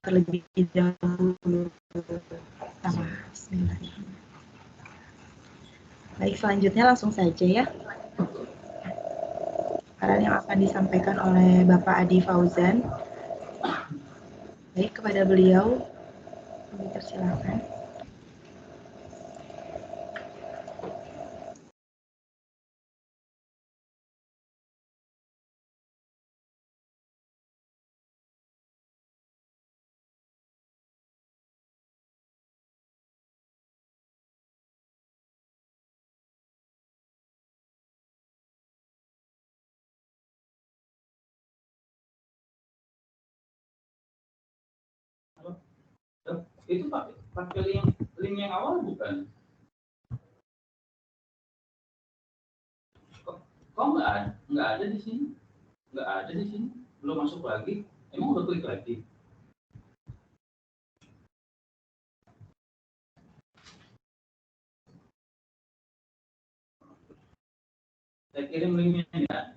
terlebih dahulu. Bismillahirrahmanirrahim. Baik, selanjutnya langsung saja ya. Saran yang akan disampaikan oleh Bapak Adi Fauzan. Baik, kepada beliau, dipersilakan. Itu pakai link yang awal bukan? Kok nggak ada di sini? Nggak ada di sini. Belum masuk lagi. Emang udah klik lagi? Saya kirim linknya ya.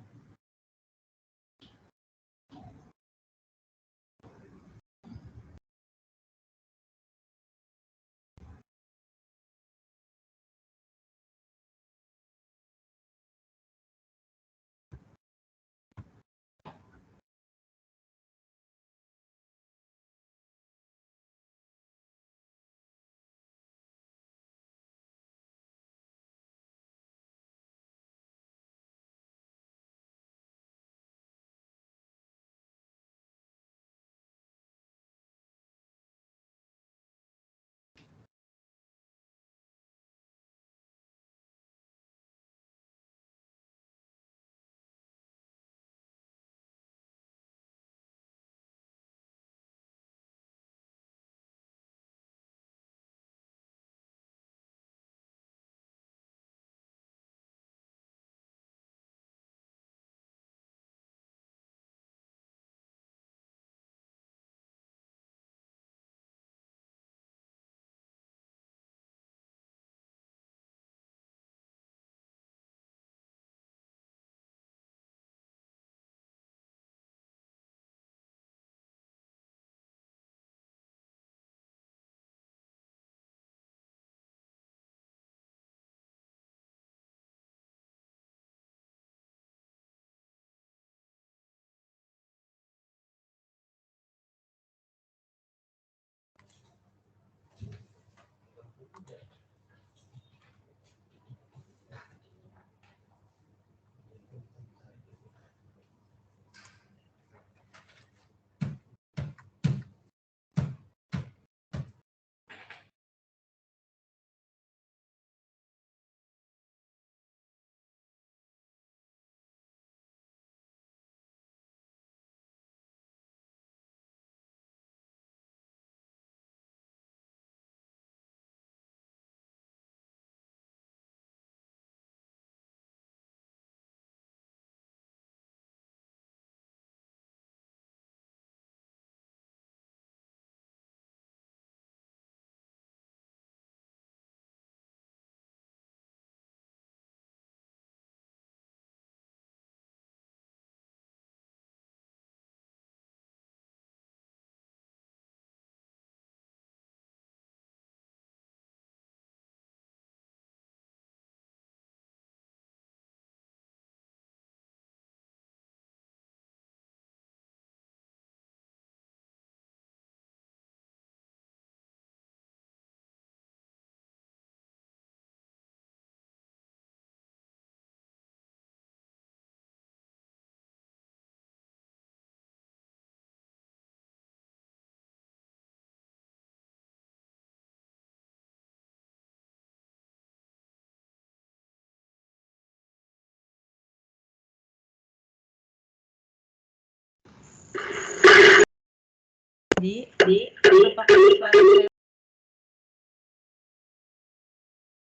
Apakah suara saya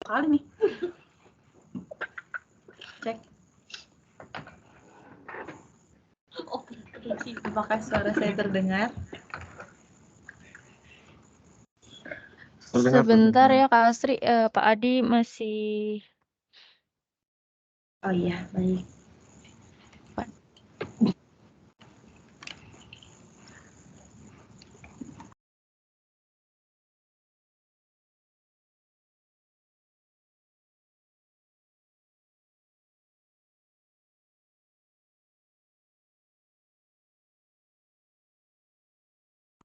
kali nih? Cek. Apakah suara saya terdengar? Sebentar ya Kak Asri, Pak Adi masih. Oh iya, baik.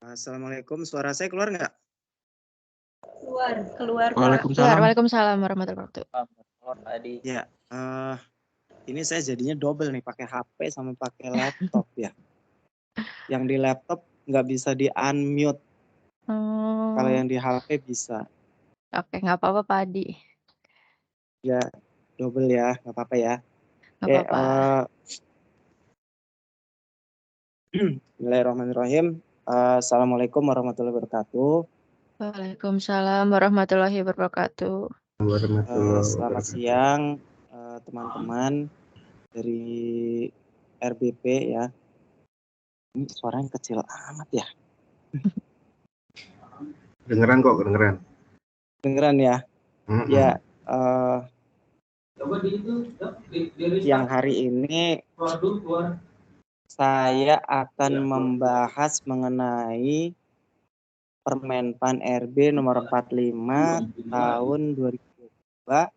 Assalamualaikum, suara saya keluar nggak? Keluar Pak. Keluar. Waalaikumsalam warahmatullahi wabarakatuh. Keluar Pak Adi. Ya, ini saya jadinya double nih, pakai HP sama pakai laptop ya. Yang di laptop nggak bisa di unmute, kalau yang di HP bisa. Oke, nggak apa-apa Pak Adi. Ya, double ya, nggak apa-apa ya. Nggak Oke, apa-apa. Bismillahirrahmanirrahim. Assalamualaikum warahmatullahi wabarakatuh. Waalaikumsalam warahmatullahi wabarakatuh. Selamat siang teman-teman dari RBP ya. Ini suaranya kecil amat ya. Dengeran kok, kedengeran. Dengeran ya. Ya, Coba di itu, yang hari ini keluar. saya akan membahas mengenai Permenpan RB nomor 45 tahun 2022,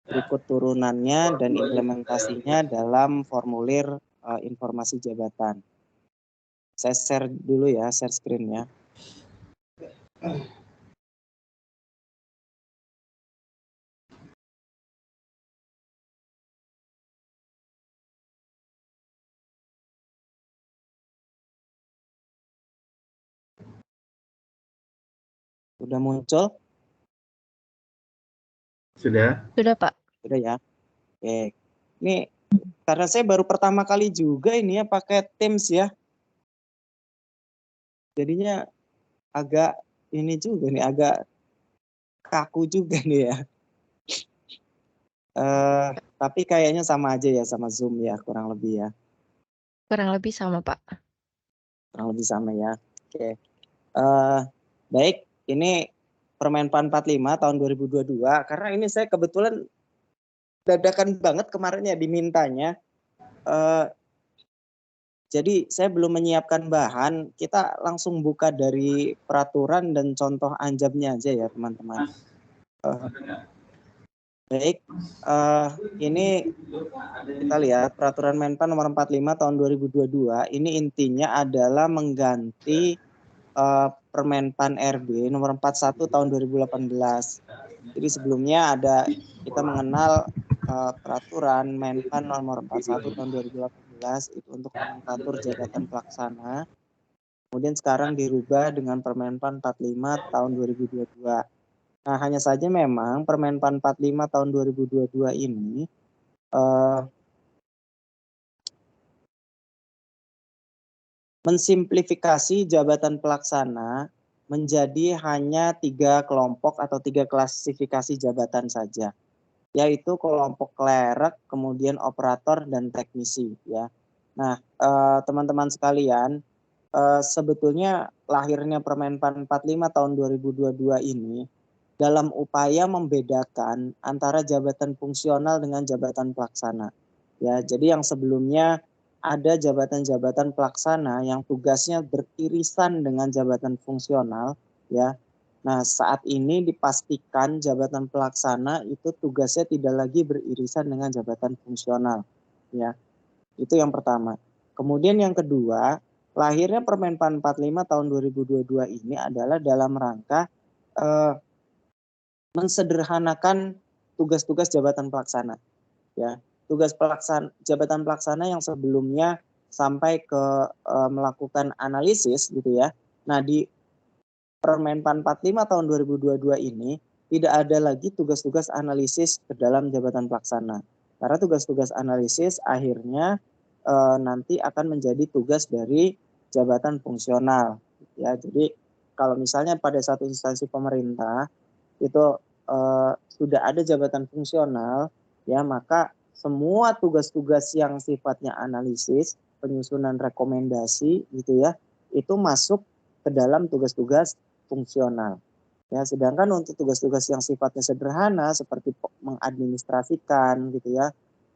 berikut turunannya dan implementasinya dalam formulir informasi jabatan. Saya share dulu ya, share screen ya. Sudah muncul? Sudah? Sudah Pak. Sudah ya. Oke. Ini karena saya baru pertama kali juga ini ya pakai Teams ya. Jadinya agak ini juga nih, agak kaku juga nih ya. Tapi kayaknya sama aja ya sama Zoom ya, kurang lebih ya. Kurang lebih sama Pak. Kurang lebih sama ya. Oke. Baik, ini Permenpan 45 tahun 2022, karena ini saya kebetulan dadakan banget kemarin ya dimintanya. Jadi saya belum menyiapkan bahan, kita langsung buka dari peraturan dan contoh anjabnya aja ya teman-teman. Baik, ini kita lihat peraturan Menpan nomor 45 tahun 2022, ini intinya adalah mengganti Permenpan RB nomor 41 tahun 2018. Jadi sebelumnya ada kita mengenal peraturan Menpan nomor 41 tahun 2018 itu untuk nomenklatur jabatan pelaksana. Kemudian sekarang dirubah dengan Permenpan 45 tahun 2022. Nah, hanya saja memang Permenpan 45 tahun 2022 ini mensimplifikasi jabatan pelaksana menjadi hanya 3 kelompok atau 3 klasifikasi jabatan saja, yaitu kelompok klerek, kemudian operator dan teknisi ya. Nah, teman-teman sekalian, sebetulnya lahirnya Permenpan 45 tahun 2022 ini dalam upaya membedakan antara jabatan fungsional dengan jabatan pelaksana. Ya, jadi yang sebelumnya ada jabatan-jabatan pelaksana yang tugasnya beririsan dengan jabatan fungsional ya. Nah, saat ini dipastikan jabatan pelaksana itu tugasnya tidak lagi beririsan dengan jabatan fungsional ya. Itu yang pertama. Kemudian yang kedua, lahirnya Permenpan 45 tahun 2022 ini adalah dalam rangka mensederhanakan tugas-tugas jabatan pelaksana ya. Tugas jabatan pelaksana yang sebelumnya sampai ke melakukan analisis gitu ya. Nah, di Permenpan 45 tahun 2022 ini tidak ada lagi tugas-tugas analisis ke dalam jabatan pelaksana. Karena tugas-tugas analisis akhirnya nanti akan menjadi tugas dari jabatan fungsional ya. Jadi kalau misalnya pada satu instansi pemerintah itu sudah ada jabatan fungsional ya, maka semua tugas-tugas yang sifatnya analisis, penyusunan rekomendasi gitu ya, itu masuk ke dalam tugas-tugas fungsional. Ya, sedangkan untuk tugas-tugas yang sifatnya sederhana seperti mengadministrasikan gitu ya,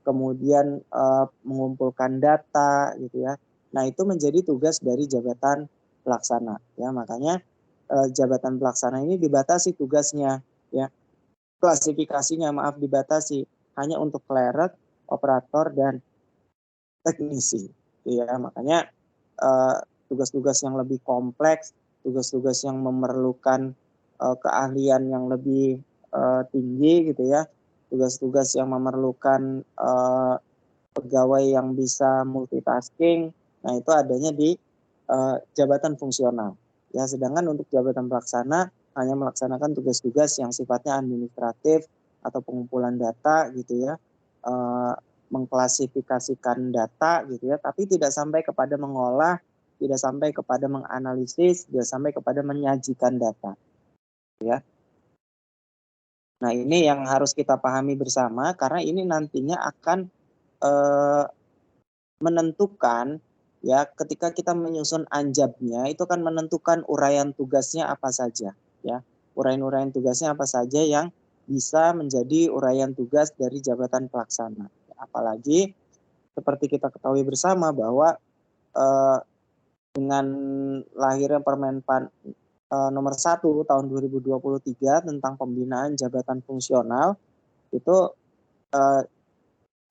kemudian mengumpulkan data gitu ya. Nah, itu menjadi tugas dari jabatan pelaksana ya. Makanya jabatan pelaksana ini dibatasi tugasnya ya. Klasifikasinya dibatasi hanya untuk klerek, operator dan teknisi ya. Makanya tugas-tugas yang lebih kompleks tugas-tugas yang memerlukan keahlian yang lebih tinggi gitu ya, tugas-tugas yang memerlukan pegawai yang bisa multitasking. Nah, itu adanya di jabatan fungsional. Ya, sedangkan untuk jabatan pelaksana hanya melaksanakan tugas-tugas yang sifatnya administratif atau pengumpulan data gitu ya, mengklasifikasikan data gitu ya, tapi tidak sampai kepada mengolah, tidak sampai kepada menganalisis, tidak sampai kepada menyajikan data. Ya. Nah, ini yang harus kita pahami bersama karena ini nantinya akan menentukan ya ketika kita menyusun anjabnya itu kan menentukan uraian tugasnya apa saja ya. Uraian-uraian tugasnya apa saja yang bisa menjadi uraian tugas dari jabatan pelaksana. Apalagi seperti kita ketahui bersama bahwa dengan lahirnya Permenpan nomor 1 tahun 2023 tentang pembinaan jabatan fungsional, itu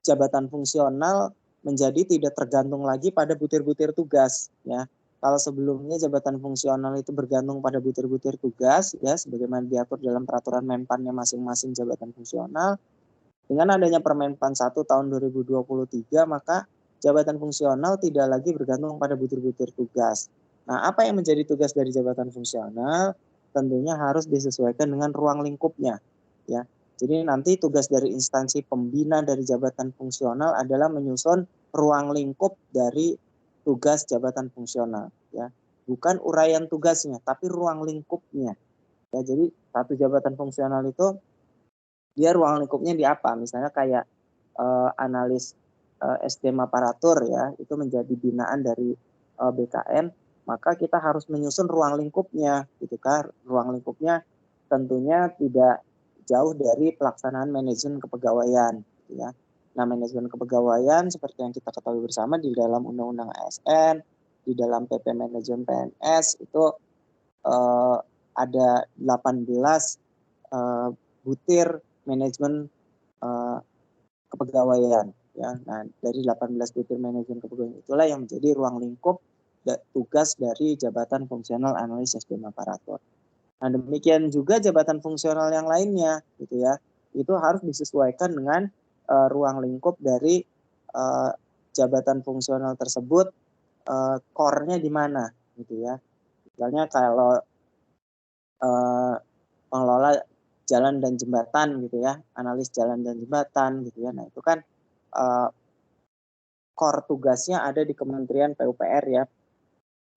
jabatan fungsional menjadi tidak tergantung lagi pada butir-butir tugas ya. Kalau sebelumnya jabatan fungsional itu bergantung pada butir-butir tugas ya sebagaimana diatur dalam peraturan Menpannya masing-masing jabatan fungsional, dengan adanya Permenpan 1 tahun 2023 maka jabatan fungsional tidak lagi bergantung pada butir-butir tugas. Nah, apa yang menjadi tugas dari jabatan fungsional tentunya harus disesuaikan dengan ruang lingkupnya ya. Jadi nanti tugas dari instansi pembina dari jabatan fungsional adalah menyusun ruang lingkup dari tugas jabatan fungsional ya. Bukan uraian tugasnya tapi ruang lingkupnya. Ya, jadi satu jabatan fungsional itu dia ruang lingkupnya di apa? Misalnya kayak analis SDM aparatur ya, itu menjadi binaan dari BKN, maka kita harus menyusun ruang lingkupnya gitu kan. Ruang lingkupnya tentunya tidak jauh dari pelaksanaan manajemen kepegawaian gitu ya. Nah, manajemen kepegawaian seperti yang kita ketahui bersama di dalam Undang-Undang ASN, di dalam PP Manajemen PNS itu ada 18 butir manajemen kepegawaian ya. Nah, dari 18 butir manajemen kepegawaian itulah yang menjadi ruang lingkup tugas dari jabatan fungsional analis SDM aparatur. Nah, demikian juga jabatan fungsional yang lainnya gitu ya. Itu harus disesuaikan dengan ruang lingkup dari jabatan fungsional tersebut, core-nya di mana gitu ya. Misalnya kalau pengelola jalan dan jembatan gitu ya, analis jalan dan jembatan gitu ya. Nah, itu kan core tugasnya ada di Kementerian PUPR ya.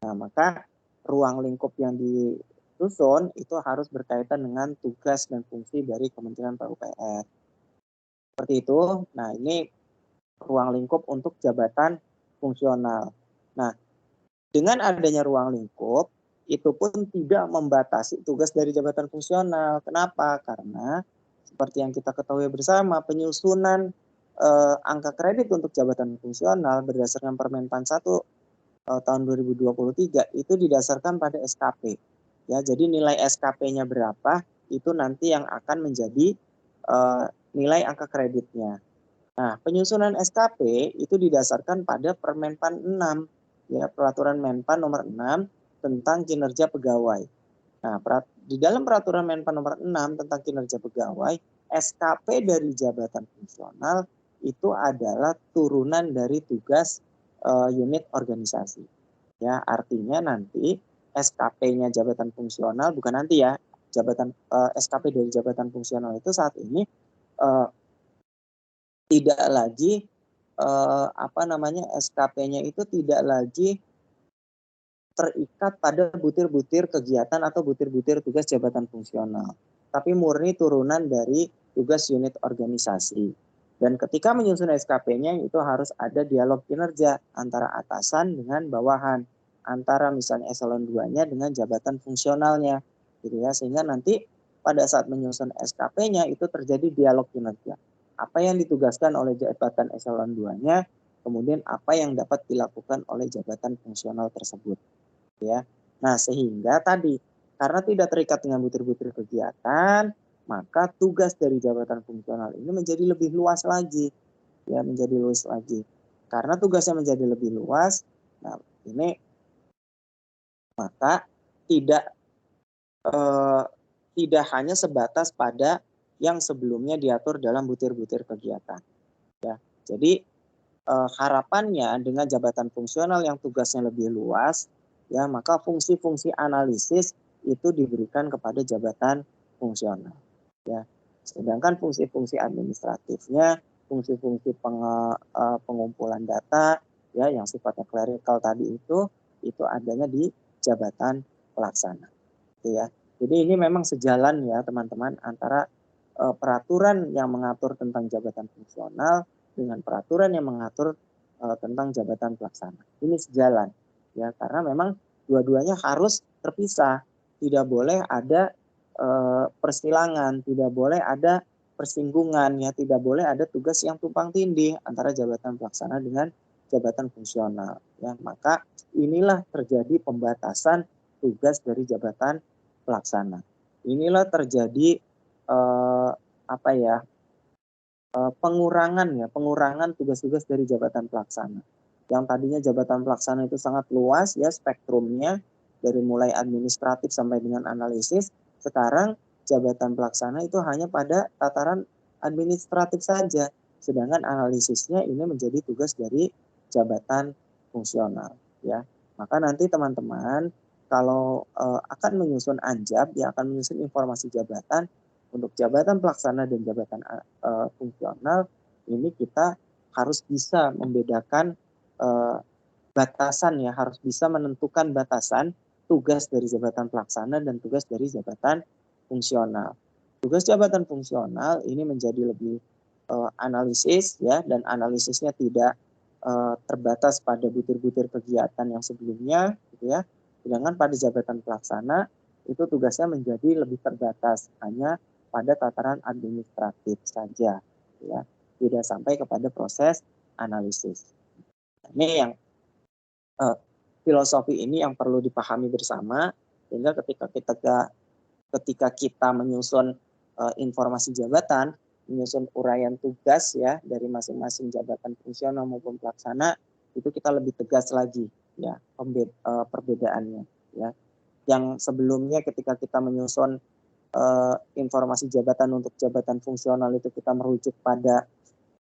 Nah, maka ruang lingkup yang disusun itu harus berkaitan dengan tugas dan fungsi dari Kementerian PUPR. Seperti itu. Nah, ini ruang lingkup untuk jabatan fungsional. Nah, dengan adanya ruang lingkup, itu pun tidak membatasi tugas dari jabatan fungsional. Kenapa? Karena seperti yang kita ketahui bersama, penyusunan angka kredit untuk jabatan fungsional berdasarkan Permenpan 1 tahun 2023 itu didasarkan pada SKP. Ya, jadi nilai SKP-nya berapa itu nanti yang akan menjadi nilai angka kreditnya. Nah, penyusunan SKP itu didasarkan pada Permenpan 6 ya, peraturan Menpan nomor 6 tentang kinerja pegawai. Nah, di dalam peraturan Menpan nomor 6 tentang kinerja pegawai, SKP dari jabatan fungsional itu adalah turunan dari tugas unit organisasi. Ya, artinya nanti SKP-nya jabatan fungsional bukan nanti ya, jabatan SKP dari jabatan fungsional itu saat ini tidak lagi SKP-nya itu tidak lagi terikat pada butir-butir kegiatan atau butir-butir tugas jabatan fungsional, tapi murni turunan dari tugas unit organisasi. Dan ketika menyusun SKP-nya itu harus ada dialog kinerja antara atasan dengan bawahan, antara misalnya eselon 2-nya dengan jabatan fungsionalnya, gitu ya, sehingga nanti pada saat menyusun SKP-nya itu terjadi dialog kinerja. Apa yang ditugaskan oleh jabatan eselon 2-nya, kemudian apa yang dapat dilakukan oleh jabatan fungsional tersebut. Ya. Nah, sehingga tadi karena tidak terikat dengan butir-butir kegiatan, maka tugas dari jabatan fungsional ini menjadi lebih luas lagi. Ya, menjadi luas lagi. Karena tugasnya menjadi lebih luas, nah ini maka tidak tidak hanya sebatas pada yang sebelumnya diatur dalam butir-butir kegiatan. Ya, jadi harapannya dengan jabatan fungsional yang tugasnya lebih luas, ya maka fungsi-fungsi analisis itu diberikan kepada jabatan fungsional. Ya, sedangkan fungsi-fungsi administratifnya, fungsi-fungsi pengumpulan data, ya yang sifatnya clerical tadi itu adanya di jabatan pelaksana. Gitu ya. Jadi ini memang sejalan ya teman-teman antara peraturan yang mengatur tentang jabatan fungsional dengan peraturan yang mengatur tentang jabatan pelaksana. Ini sejalan ya karena memang dua-duanya harus terpisah. Tidak boleh ada persilangan, tidak boleh ada persinggungan ya, tidak boleh ada tugas yang tumpang tindih antara jabatan pelaksana dengan jabatan fungsional ya. Maka inilah terjadi pembatasan tugas dari jabatan pelaksana. Inilah terjadi pengurangan tugas-tugas dari jabatan pelaksana. Yang tadinya jabatan pelaksana itu sangat luas ya spektrumnya dari mulai administratif sampai dengan analisis, sekarang jabatan pelaksana itu hanya pada tataran administratif saja, sedangkan analisisnya ini menjadi tugas dari jabatan fungsional ya. Maka nanti teman-teman kalau akan menyusun anjab, ya akan menyusun informasi jabatan untuk jabatan pelaksana dan jabatan fungsional, ini kita harus bisa membedakan batasan ya, harus bisa menentukan batasan tugas dari jabatan pelaksana dan tugas dari jabatan fungsional. Tugas jabatan fungsional ini menjadi lebih analisis ya, dan analisisnya tidak terbatas pada butir-butir kegiatan yang sebelumnya gitu ya. Sedangkan pada jabatan pelaksana itu tugasnya menjadi lebih terbatas hanya pada tataran administratif saja ya, tidak sampai kepada proses analisis. Ini yang filosofi ini yang perlu dipahami bersama, sehingga ketika kita menyusun informasi jabatan, menyusun uraian tugas ya dari masing-masing jabatan fungsional maupun pelaksana, itu kita lebih tegas lagi ya perbedaannya ya. Yang sebelumnya ketika kita menyusun informasi jabatan untuk jabatan fungsional itu kita merujuk pada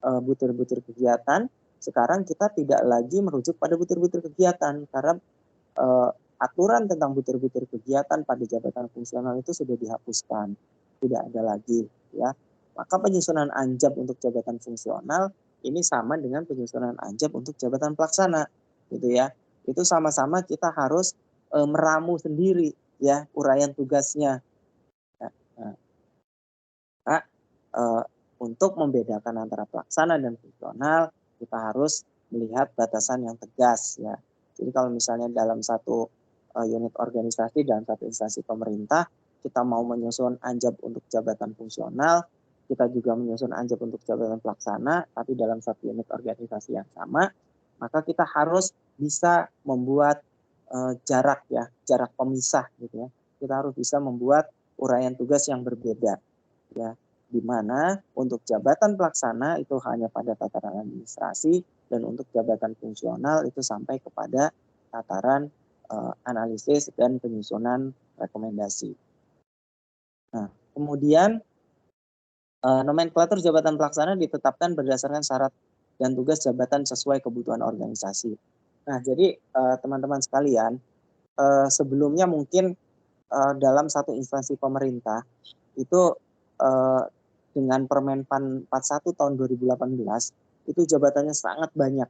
butir-butir kegiatan, sekarang kita tidak lagi merujuk pada butir-butir kegiatan karena aturan tentang butir-butir kegiatan pada jabatan fungsional itu sudah dihapuskan, tidak ada lagi ya. Maka penyusunan anjab untuk jabatan fungsional ini sama dengan penyusunan anjab untuk jabatan pelaksana gitu ya. Itu sama-sama kita harus meramu sendiri ya uraian tugasnya. Untuk membedakan antara pelaksana dan fungsional, kita harus melihat batasan yang tegas ya. Jadi kalau misalnya dalam satu unit organisasi, dalam satu instansi pemerintah, kita mau menyusun anjab untuk jabatan fungsional, kita juga menyusun anjab untuk jabatan pelaksana, tapi dalam satu unit organisasi yang sama, maka kita harus bisa membuat jarak pemisah gitu ya. Kita harus bisa membuat uraian tugas yang berbeda ya, di mana untuk jabatan pelaksana itu hanya pada tataran administrasi dan untuk jabatan fungsional itu sampai kepada tataran analisis dan penyusunan rekomendasi. Nah, kemudian nomenklatur jabatan pelaksana ditetapkan berdasarkan syarat dan tugas jabatan sesuai kebutuhan organisasi. Nah, jadi teman-teman sekalian, sebelumnya mungkin dalam satu instansi pemerintah itu dengan Permenpan 41 tahun 2018 itu jabatannya sangat banyak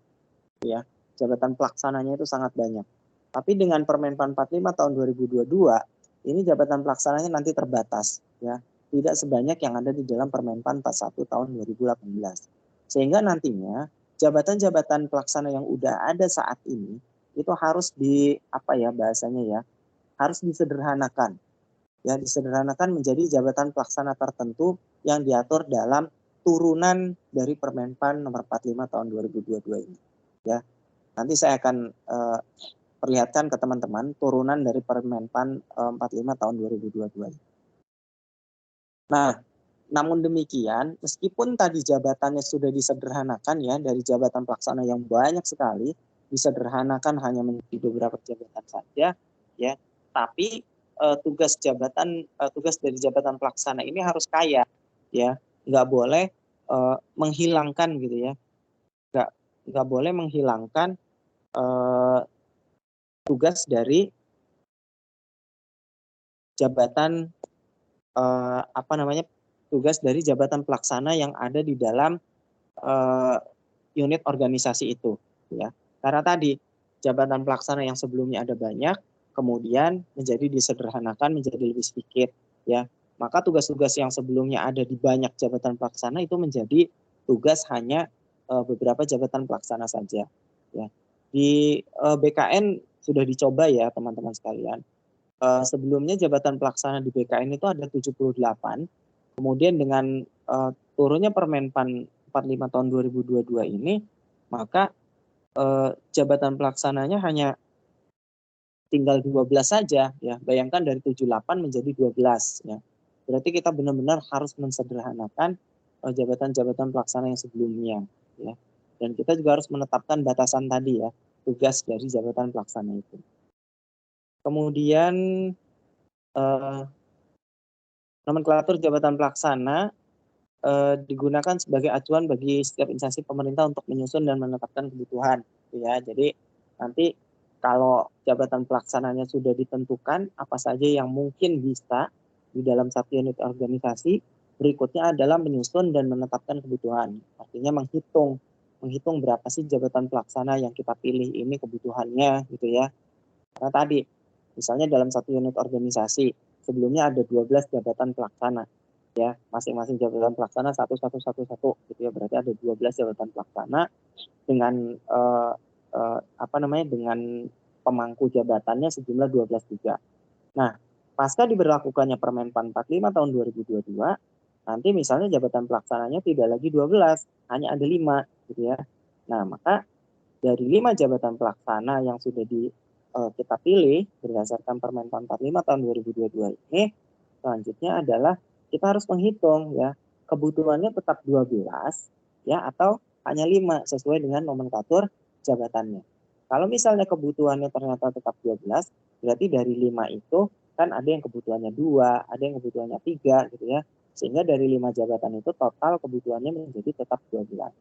ya, jabatan pelaksananya itu sangat banyak. Tapi dengan Permenpan 45 tahun 2022 ini jabatan pelaksananya nanti terbatas ya, tidak sebanyak yang ada di dalam Permenpan 41 tahun 2018. Sehingga nantinya jabatan-jabatan pelaksana yang udah ada saat ini itu harus harus disederhanakan. Ya, disederhanakan menjadi jabatan pelaksana tertentu yang diatur dalam turunan dari Permenpan nomor 45 tahun 2022 ini. Ya, nanti saya akan perlihatkan ke teman-teman turunan dari Permenpan 45 tahun 2022 ini. Nah, namun demikian, meskipun tadi jabatannya sudah disederhanakan ya dari jabatan pelaksana yang banyak sekali, disederhanakan hanya menjadi beberapa jabatan saja, ya. Tapi tugas dari jabatan pelaksana ini harus kaya, ya, nggak boleh menghilangkan gitu ya, nggak boleh menghilangkan tugas dari jabatan tugas dari jabatan pelaksana yang ada di dalam unit organisasi itu, ya. Karena tadi jabatan pelaksana yang sebelumnya ada banyak, kemudian menjadi disederhanakan menjadi lebih sedikit, ya. Maka tugas-tugas yang sebelumnya ada di banyak jabatan pelaksana itu menjadi tugas hanya beberapa jabatan pelaksana saja, ya. Di BKN sudah dicoba ya teman-teman sekalian. Sebelumnya jabatan pelaksana di BKN itu ada 78. Kemudian dengan turunnya Permenpan 45 tahun 2022 ini, maka jabatan pelaksananya hanya tinggal 12 saja, ya. Bayangkan dari 78 menjadi 12, ya. Berarti kita benar-benar harus mensederhanakan jabatan-jabatan pelaksana yang sebelumnya, ya. Dan kita juga harus menetapkan batasan tadi, ya, tugas dari jabatan pelaksana itu. Kemudian nomenklatur jabatan pelaksana digunakan sebagai acuan bagi setiap instansi pemerintah untuk menyusun dan menetapkan kebutuhan, ya. Jadi nanti kalau jabatan pelaksananya sudah ditentukan apa saja yang mungkin bisa di dalam satu unit organisasi, berikutnya adalah menyusun dan menetapkan kebutuhan. Artinya menghitung berapa sih jabatan pelaksana yang kita pilih ini kebutuhannya, gitu ya. Karena tadi misalnya dalam satu unit organisasi sebelumnya ada 12 jabatan pelaksana, ya, masing-masing jabatan pelaksana satu gitu ya, berarti ada 12 jabatan pelaksana dengan dengan pemangku jabatannya sejumlah 12 juga. Nah, pasca diberlakukannya Permenpan 45 tahun 2022, nanti misalnya jabatan pelaksananya tidak lagi 12, hanya ada 5 gitu ya. Nah, maka dari 5 jabatan pelaksana yang sudah kita pilih berdasarkan Permenpan 45 tahun 2022 ini, selanjutnya adalah kita harus menghitung, ya, kebutuhannya tetap 12 ya atau hanya 5 sesuai dengan nomenklatur jabatannya. Kalau misalnya kebutuhannya ternyata tetap 12, berarti dari 5 itu kan ada yang kebutuhannya 2, ada yang kebutuhannya 3 gitu ya. Sehingga dari 5 jabatan itu total kebutuhannya menjadi tetap 12.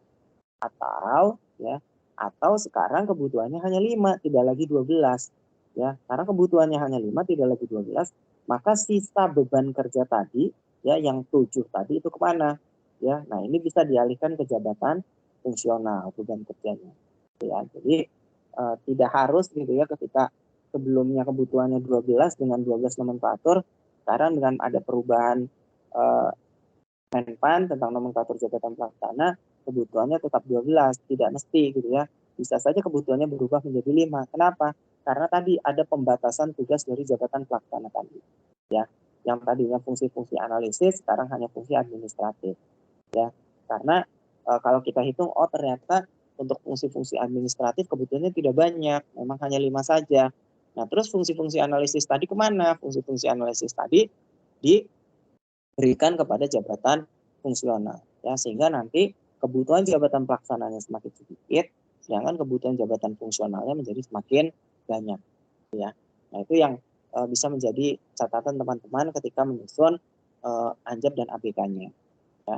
Atau sekarang kebutuhannya hanya 5, tidak lagi 12. Ya, karena kebutuhannya hanya 5, tidak lagi 12, maka sisa beban kerja tadi, ya, yang 7 tadi itu kemana? Ya, nah ini bisa dialihkan ke jabatan fungsional beban kerjanya. Ya, jadi tidak harus gitu ya ketika sebelumnya kebutuhannya 12 dengan 12 nomenklatur, sekarang dengan ada perubahan Menpan tentang nomenklatur jabatan pelaksana, kebutuhannya tetap 12, tidak mesti gitu ya. Bisa saja kebutuhannya berubah menjadi 5. Kenapa? Karena tadi ada pembatasan tugas dari jabatan pelaksana tadi. Ya, yang tadinya fungsi-fungsi analisis sekarang hanya fungsi administratif. Ya, karena kalau kita hitung, oh ternyata untuk fungsi-fungsi administratif kebutuhannya tidak banyak, memang hanya 5 saja. Nah, terus fungsi-fungsi analisis tadi kemana? Fungsi-fungsi analisis tadi diberikan kepada jabatan fungsional, ya, sehingga nanti kebutuhan jabatan pelaksananya semakin sedikit, sedangkan kebutuhan jabatan fungsionalnya menjadi semakin banyak, ya. Nah, itu yang bisa menjadi catatan teman-teman ketika menyusun Anjab dan ABK-nya. Ya.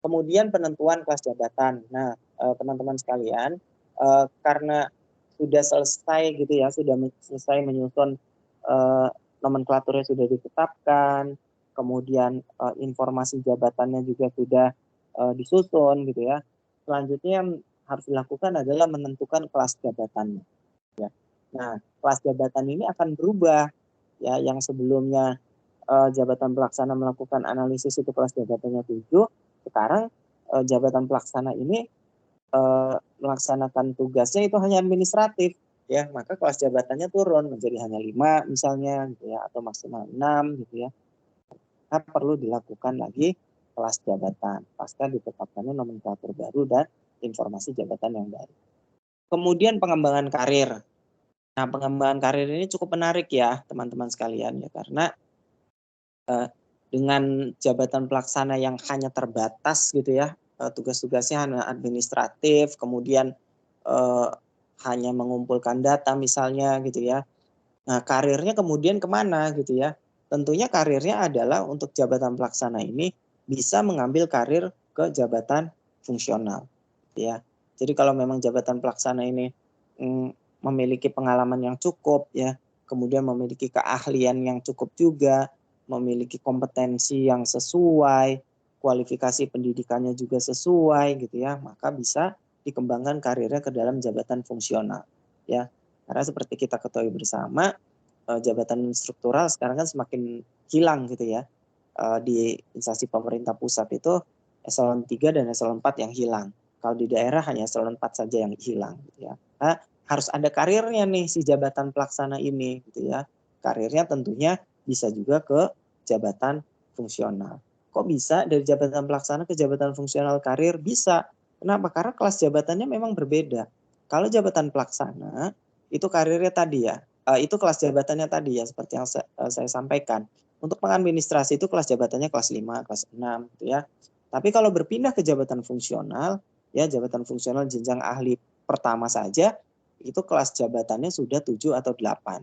Kemudian penentuan kelas jabatan. Nah, teman-teman sekalian, karena sudah selesai gitu ya, sudah selesai menyusun nomenklaturnya sudah ditetapkan, kemudian informasi jabatannya juga sudah disusun gitu ya. Selanjutnya yang harus dilakukan adalah menentukan kelas jabatannya. Ya. Nah, kelas jabatan ini akan berubah, ya, yang sebelumnya jabatan pelaksana melakukan analisis itu kelas jabatannya 7, sekarang jabatan pelaksana ini melaksanakan tugasnya itu hanya administratif, ya, maka kelas jabatannya turun menjadi hanya 5 misalnya gitu ya, atau maksimal 6 gitu ya. Nah, perlu dilakukan lagi kelas jabatan pasca ditetapkannya nomenklatur baru dan informasi jabatan yang baru. Kemudian pengembangan karir. Nah, pengembangan karir ini cukup menarik ya teman-teman sekalian ya, karena dengan jabatan pelaksana yang hanya terbatas gitu ya, tugas-tugasnya hanya administratif, kemudian hanya mengumpulkan data misalnya gitu ya, Nah, karirnya kemudian kemana gitu ya? Tentunya karirnya adalah untuk jabatan pelaksana ini bisa mengambil karir ke jabatan fungsional, gitu ya. Jadi kalau memang jabatan pelaksana ini memiliki pengalaman yang cukup ya, kemudian memiliki keahlian yang cukup juga, memiliki kompetensi yang sesuai, kualifikasi pendidikannya juga sesuai gitu ya, maka bisa dikembangkan karirnya ke dalam jabatan fungsional ya. Karena seperti kita ketahui bersama, jabatan struktural sekarang kan semakin hilang gitu ya. Di instansi pemerintah pusat itu eselon 3 dan eselon 4 yang hilang. Kalau di daerah hanya eselon 4 saja yang hilang gitu ya. Nah, harus ada karirnya nih si jabatan pelaksana ini gitu ya. Karirnya tentunya bisa juga ke jabatan fungsional. Kok bisa dari jabatan pelaksana ke jabatan fungsional karir? Bisa. Kenapa? Karena kelas jabatannya memang berbeda. Kalau jabatan pelaksana itu karirnya tadi ya, itu kelas jabatannya tadi ya seperti yang saya sampaikan. Untuk pengadministrasi itu kelas jabatannya kelas 5, kelas 6 gitu ya. Tapi kalau berpindah ke jabatan fungsional, ya jabatan fungsional jenjang ahli pertama saja, itu kelas jabatannya sudah 7 atau 8.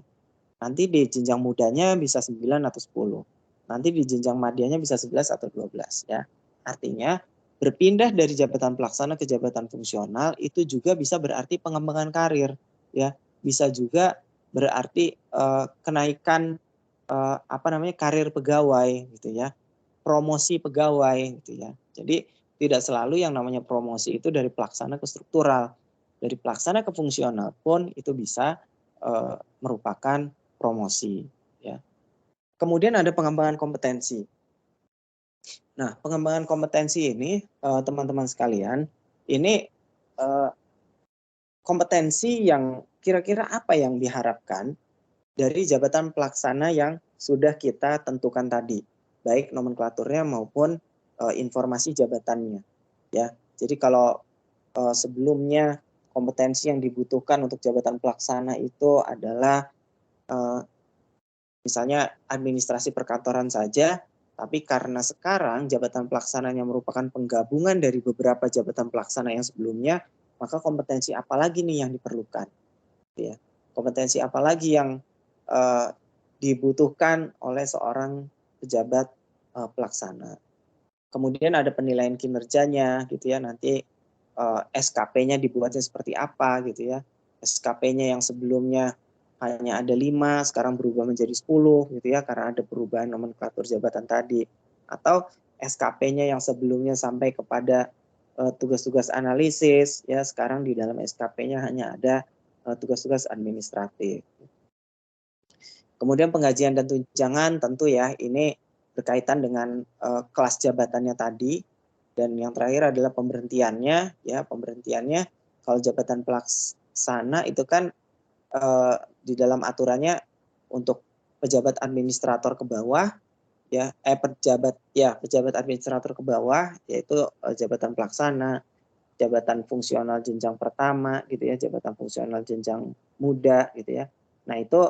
Nanti di jenjang mudanya bisa 9 atau 10. Nanti di jenjang madianya bisa 11 atau 12 ya. Artinya berpindah dari jabatan pelaksana ke jabatan fungsional itu juga bisa berarti pengembangan karir ya. Bisa juga berarti kenaikan karir pegawai gitu ya, promosi pegawai gitu ya. Jadi tidak selalu yang namanya promosi itu dari pelaksana ke struktural, dari pelaksana ke fungsional pun itu bisa merupakan promosi ya. Kemudian ada pengembangan kompetensi. Nah, pengembangan kompetensi ini teman-teman sekalian, ini kompetensi yang kira-kira apa yang diharapkan dari jabatan pelaksana yang sudah kita tentukan tadi, baik nomenklaturnya maupun informasi jabatannya. Ya, jadi kalau sebelumnya kompetensi yang dibutuhkan untuk jabatan pelaksana itu adalah misalnya administrasi perkantoran saja, tapi karena sekarang jabatan pelaksananya merupakan penggabungan dari beberapa jabatan pelaksana yang sebelumnya, maka kompetensi apa lagi nih yang diperlukan? Ya, kompetensi apa lagi yang dibutuhkan oleh seorang pejabat pelaksana. Kemudian ada penilaian kinerjanya gitu ya, nanti SKP-nya dibuatnya seperti apa gitu ya. SKP-nya yang sebelumnya hanya ada 5, sekarang berubah menjadi 10 gitu ya, karena ada perubahan nomenklatur jabatan tadi. Atau SKP-nya yang sebelumnya sampai kepada tugas-tugas analisis ya, sekarang di dalam SKP-nya hanya ada tugas-tugas administratif. Kemudian penggajian dan tunjangan tentu ya ini berkaitan dengan kelas jabatannya tadi, dan yang terakhir adalah pemberhentiannya ya. Pemberhentiannya kalau jabatan pelaksana itu kan di dalam aturannya untuk pejabat administrator ke bawah ya, pejabat administrator ke bawah yaitu jabatan pelaksana, jabatan fungsional jenjang pertama gitu ya, jabatan fungsional jenjang muda gitu ya. Nah, itu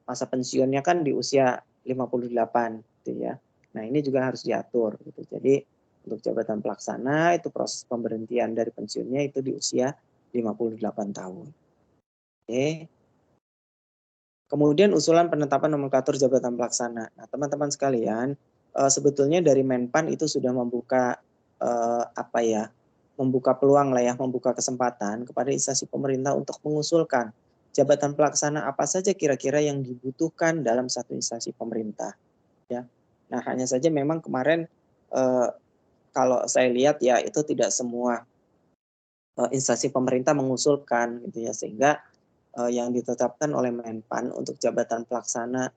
masa pensiunnya kan di usia 58 gitu ya. Nah, ini juga harus diatur gitu. Jadi untuk jabatan pelaksana itu proses pemberhentian dari pensiunnya itu di usia 58 tahun. Oke. Kemudian usulan penetapan nomenklatur jabatan pelaksana. Nah, teman-teman sekalian, sebetulnya dari Menpan itu sudah membuka membuka peluang lah ya, membuka kesempatan kepada instansi pemerintah untuk mengusulkan jabatan pelaksana apa saja kira-kira yang dibutuhkan dalam satu instansi pemerintah. Ya, nah hanya saja memang kemarin kalau saya lihat ya itu tidak semua instansi pemerintah mengusulkan gitu ya, sehingga yang ditetapkan oleh Menpan untuk jabatan pelaksana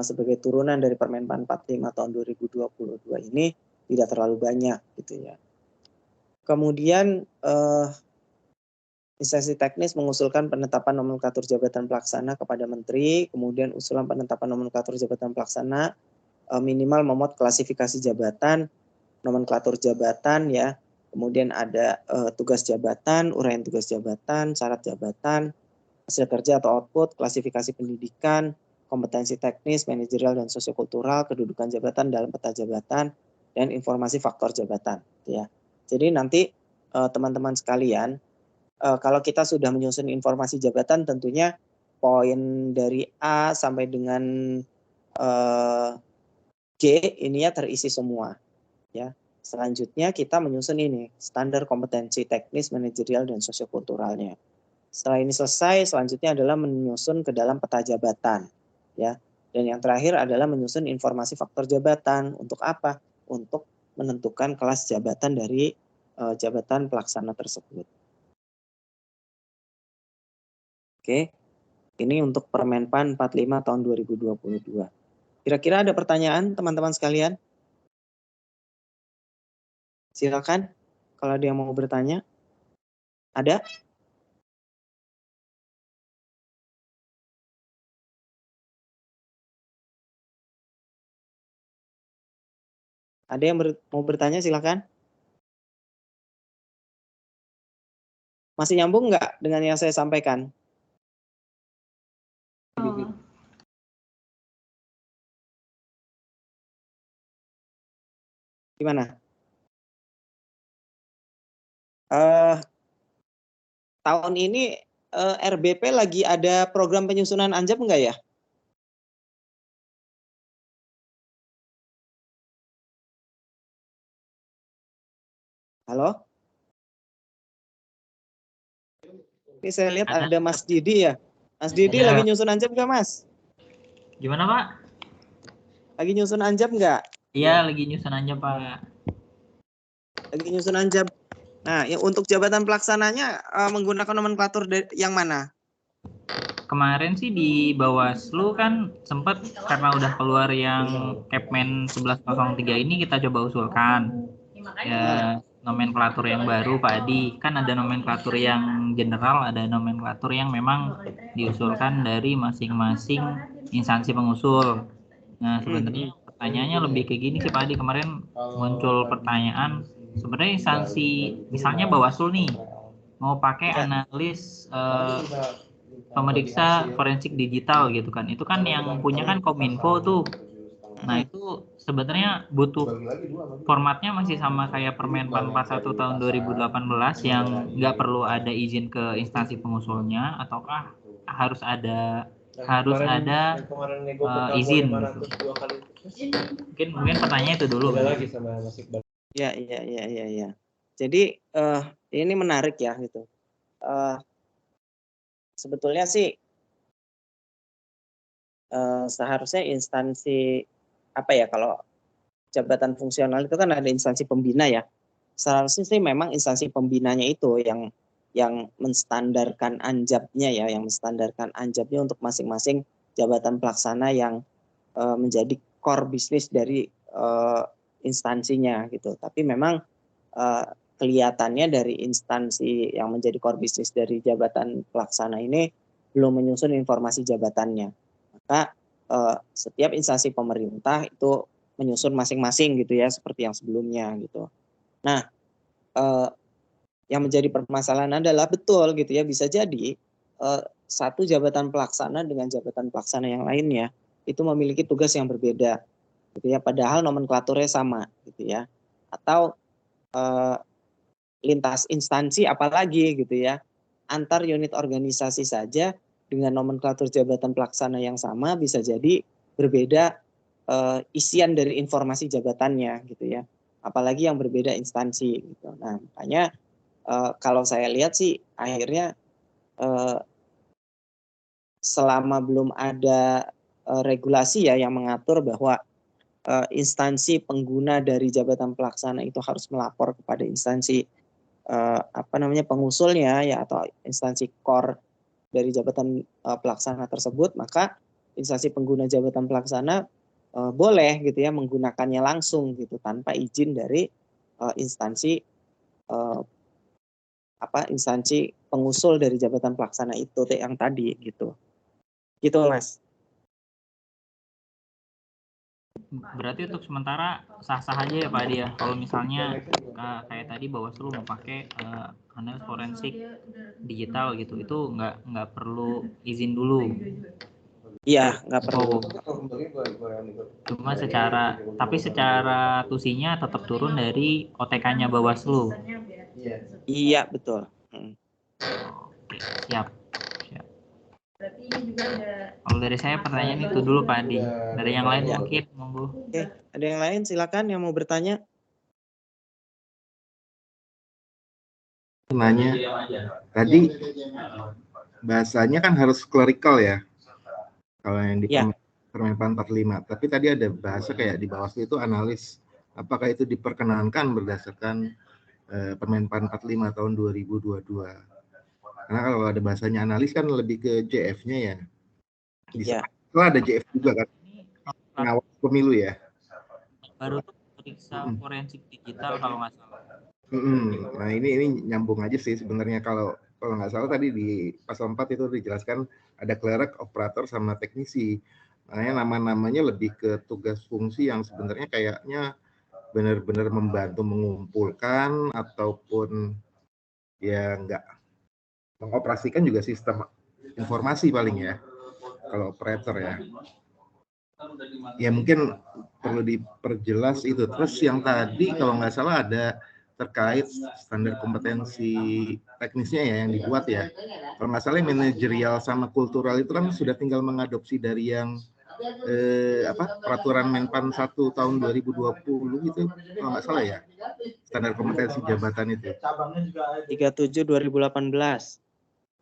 sebagai turunan dari Permenpan 45 tahun 2022 ini tidak terlalu banyak gitu ya. Kemudian instansi teknis mengusulkan penetapan nomenklatur jabatan pelaksana kepada menteri, kemudian usulan penetapan nomenklatur jabatan pelaksana minimal memuat klasifikasi jabatan, nomenklatur jabatan ya, kemudian ada tugas jabatan, uraian tugas jabatan, syarat jabatan, hasil kerja atau output, klasifikasi pendidikan, kompetensi teknis, manajerial dan sosiokultural, kedudukan jabatan dalam peta jabatan, dan informasi faktor jabatan. Ya. Jadi nanti teman-teman sekalian, kalau kita sudah menyusun informasi jabatan, tentunya poin dari A sampai dengan G ini ya terisi semua. Ya. Selanjutnya kita menyusun ini standar kompetensi teknis, manajerial, dan sosiokulturalnya. Setelah ini selesai, selanjutnya adalah menyusun ke dalam peta jabatan. Ya. Dan yang terakhir adalah menyusun informasi faktor jabatan. Untuk apa? Untuk menentukan kelas jabatan dari jabatan pelaksana tersebut. Oke, ini untuk Permenpan 45 tahun 2022. Kira-kira ada pertanyaan teman-teman sekalian? Silakan kalau ada yang mau bertanya. Ada? Ada yang mau bertanya, silakan. Masih nyambung nggak dengan yang saya sampaikan? Gimana? Tahun ini RBP lagi ada program penyusunan anjab nggak ya? Halo? Ini saya lihat ada Mas Didi ya. Mas Didi lagi nyusun anjab nggak, Mas? Gimana, Pak? Lagi nyusun anjab nggak? Iya, lagi nyusun anjab, Pak. Lagi nyusun anjab. Nah, ya untuk jabatan pelaksananya menggunakan nomenklatur yang mana? Kemarin sih di Bawaslu kan sempat karena udah keluar yang Kepmen 1103 ini kita coba usulkan. Ya, nomenklatur yang baru, Pak Adi. Kan ada nomenklatur yang general, ada nomenklatur yang memang diusulkan dari masing-masing instansi pengusul. Nah, sebenarnya pertanyaannya lebih kayak gini sih, Pak Adi. Kemarin muncul pertanyaan, sebenarnya instansi, misalnya Bawaslu nih, mau pakai analis pemeriksa forensik digital gitu kan. Itu kan yang punya kan Kominfo tuh. Nah, itu sebenarnya butuh formatnya masih sama kayak Permenpan 41 tahun 2018 yang nggak perlu ada izin ke instansi pengusulnya, ataukah harus ada izin gitu. Mungkin pertanyaannya itu dulu. Ya. Jadi ini menarik ya gitu. Sebetulnya sih seharusnya instansi apa ya, kalau jabatan fungsional itu kan ada instansi pembina ya. Seharusnya sih memang instansi pembinanya itu yang menstandarkan anjabnya ya, yang menstandarkan anjabnya untuk masing-masing jabatan pelaksana yang menjadi core bisnis dari instansinya gitu. Tapi memang kelihatannya dari instansi yang menjadi core bisnis dari jabatan pelaksana ini belum menyusun informasi jabatannya. Maka setiap instansi pemerintah itu menyusun masing-masing gitu ya, seperti yang sebelumnya gitu. Nah, yang menjadi permasalahan adalah betul gitu ya, bisa jadi satu jabatan pelaksana dengan jabatan pelaksana yang lainnya itu memiliki tugas yang berbeda gitu ya, padahal nomenklaturnya sama gitu ya, atau lintas instansi apalagi gitu ya, antar unit organisasi saja dengan nomenklatur jabatan pelaksana yang sama bisa jadi berbeda isian dari informasi jabatannya gitu ya, apalagi yang berbeda instansi gitu. Nah, makanya kalau saya lihat sih akhirnya selama belum ada regulasi ya yang mengatur bahwa instansi pengguna dari jabatan pelaksana itu harus melapor kepada instansi pengusulnya ya, atau instansi core dari jabatan pelaksana tersebut, maka instansi pengguna jabatan pelaksana boleh gitu ya menggunakannya langsung gitu tanpa izin dari instansi instansi pengusul dari jabatan pelaksana itu yang tadi gitu Mas. Berarti untuk sementara sah-sah aja ya Pak Adi ya, kalau misalnya kayak tadi Bawaslu mau pakai analis forensik digital gitu, itu nggak perlu izin dulu. Iya, nggak perlu. Cuma secara tusinya tetap turun dari OTK-nya Bawaslu. Iya, betul. Oke, siap. Kalau dari saya pertanyaan itu dulu Pak Adi. Dari yang lain Ya. mungkin monggo. Oke, ada yang lain silakan yang mau bertanya. Nanya, tadi bahasanya kan harus clerical ya, kalau yang di Ya. Permenpan 45. Tapi tadi ada bahasa kayak di Bawaslu itu analis. Apakah itu diperkenankan berdasarkan Permenpan 45 tahun 2022? Karena kalau ada bahasanya analis kan lebih ke JF-nya ya. Ya. Setelah ada JF juga kan, pengawas pemilu ya. Baru tuh periksa forensik digital kalau nggak salah. Nah ini nyambung aja sih sebenarnya, kalau nggak salah tadi di pasal 4 itu dijelaskan ada clerk, operator sama teknisi. Makanya nama-namanya lebih ke tugas fungsi yang sebenarnya kayaknya benar-benar membantu mengumpulkan ataupun ya nggak mengoperasikan juga sistem informasi paling ya kalau operator ya. Ya mungkin perlu diperjelas itu. Terus yang tadi kalau nggak salah ada terkait standar kompetensi teknisnya ya yang dibuat ya. Kalau nggak salah manajerial sama kultural itu kan sudah tinggal mengadopsi dari yang peraturan Menpan 1 tahun 2020 gitu kalau nggak salah ya. Standar kompetensi jabatan itu. 37 2018.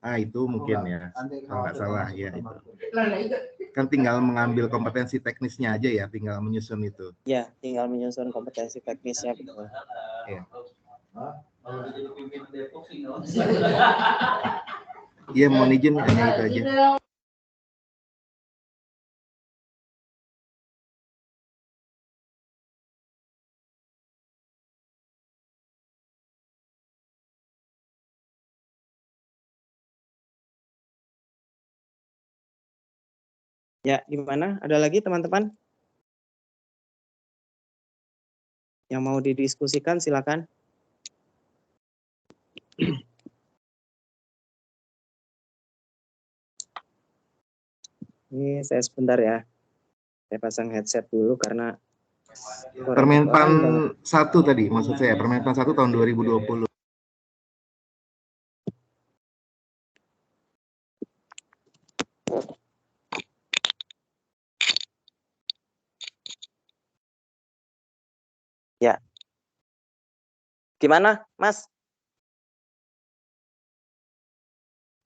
Ah itu mungkin ya. Kalau nggak salah ya itu. Kan tinggal mengambil kompetensi teknisnya aja ya, tinggal menyusun itu. Ya, tinggal menyusun kompetensi teknisnya betul. Ya. Iya, mohon izin hanya itu aja. Ya, gimana? Ada lagi teman-teman yang mau didiskusikan, silakan. Ini saya sebentar ya. Saya pasang headset dulu karena Permenpan 1 tadi, maksud saya Permenpan 1 tahun 2020. Ya. Gimana, Mas?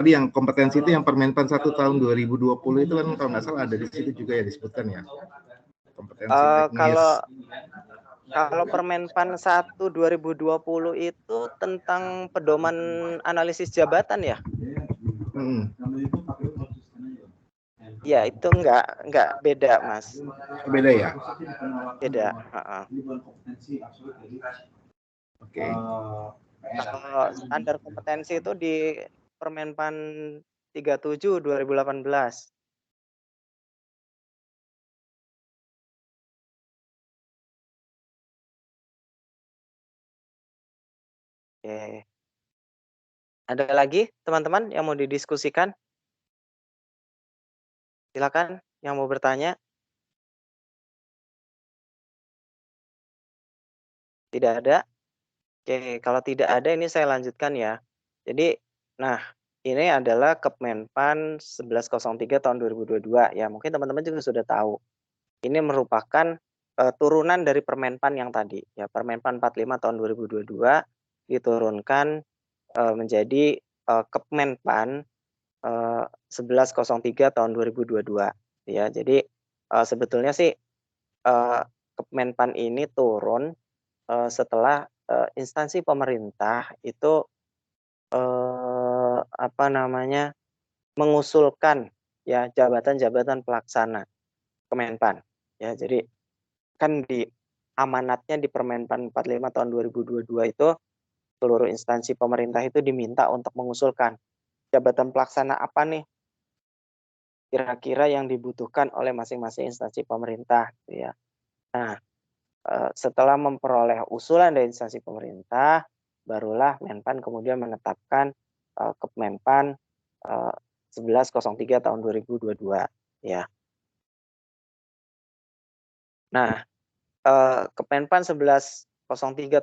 Tadi yang kompetensi itu yang Permenpan 1 tahun 2020 itu kan kalau nggak salah ada di situ juga ya disebutkan ya. Kompetensi teknis. Kalau Permenpan 1 2020 itu tentang pedoman analisis jabatan ya? Ya, itu enggak beda, Mas. Beda ya? Beda. Oke. Kalau standar kompetensi itu di Permenpan 37 2018. Oke. Ada lagi teman-teman yang mau didiskusikan? Silakan yang mau bertanya. Tidak ada? Oke, kalau tidak ada ini saya lanjutkan ya. Jadi, nah ini adalah Kemenpan 1103 tahun 2022 ya. Mungkin teman-teman juga sudah tahu. Ini merupakan turunan dari Permenpan yang tadi ya. Permenpan 45 tahun 2022 diturunkan menjadi Kemenpan 1103 tahun 2022 ya. Jadi sebetulnya sih Kemenpan ini turun setelah instansi pemerintah itu mengusulkan ya jabatan-jabatan pelaksana Kemenpan ya. Jadi kan di amanatnya di Permenpan 45 tahun 2022 itu seluruh instansi pemerintah itu diminta untuk mengusulkan jabatan pelaksana apa nih kira-kira yang dibutuhkan oleh masing-masing instansi pemerintah ya. Nah, setelah memperoleh usulan dari instansi pemerintah, barulah Menpan kemudian menetapkan Kemenpan 1103 tahun 2022 ya. Nah, Kemenpan 1103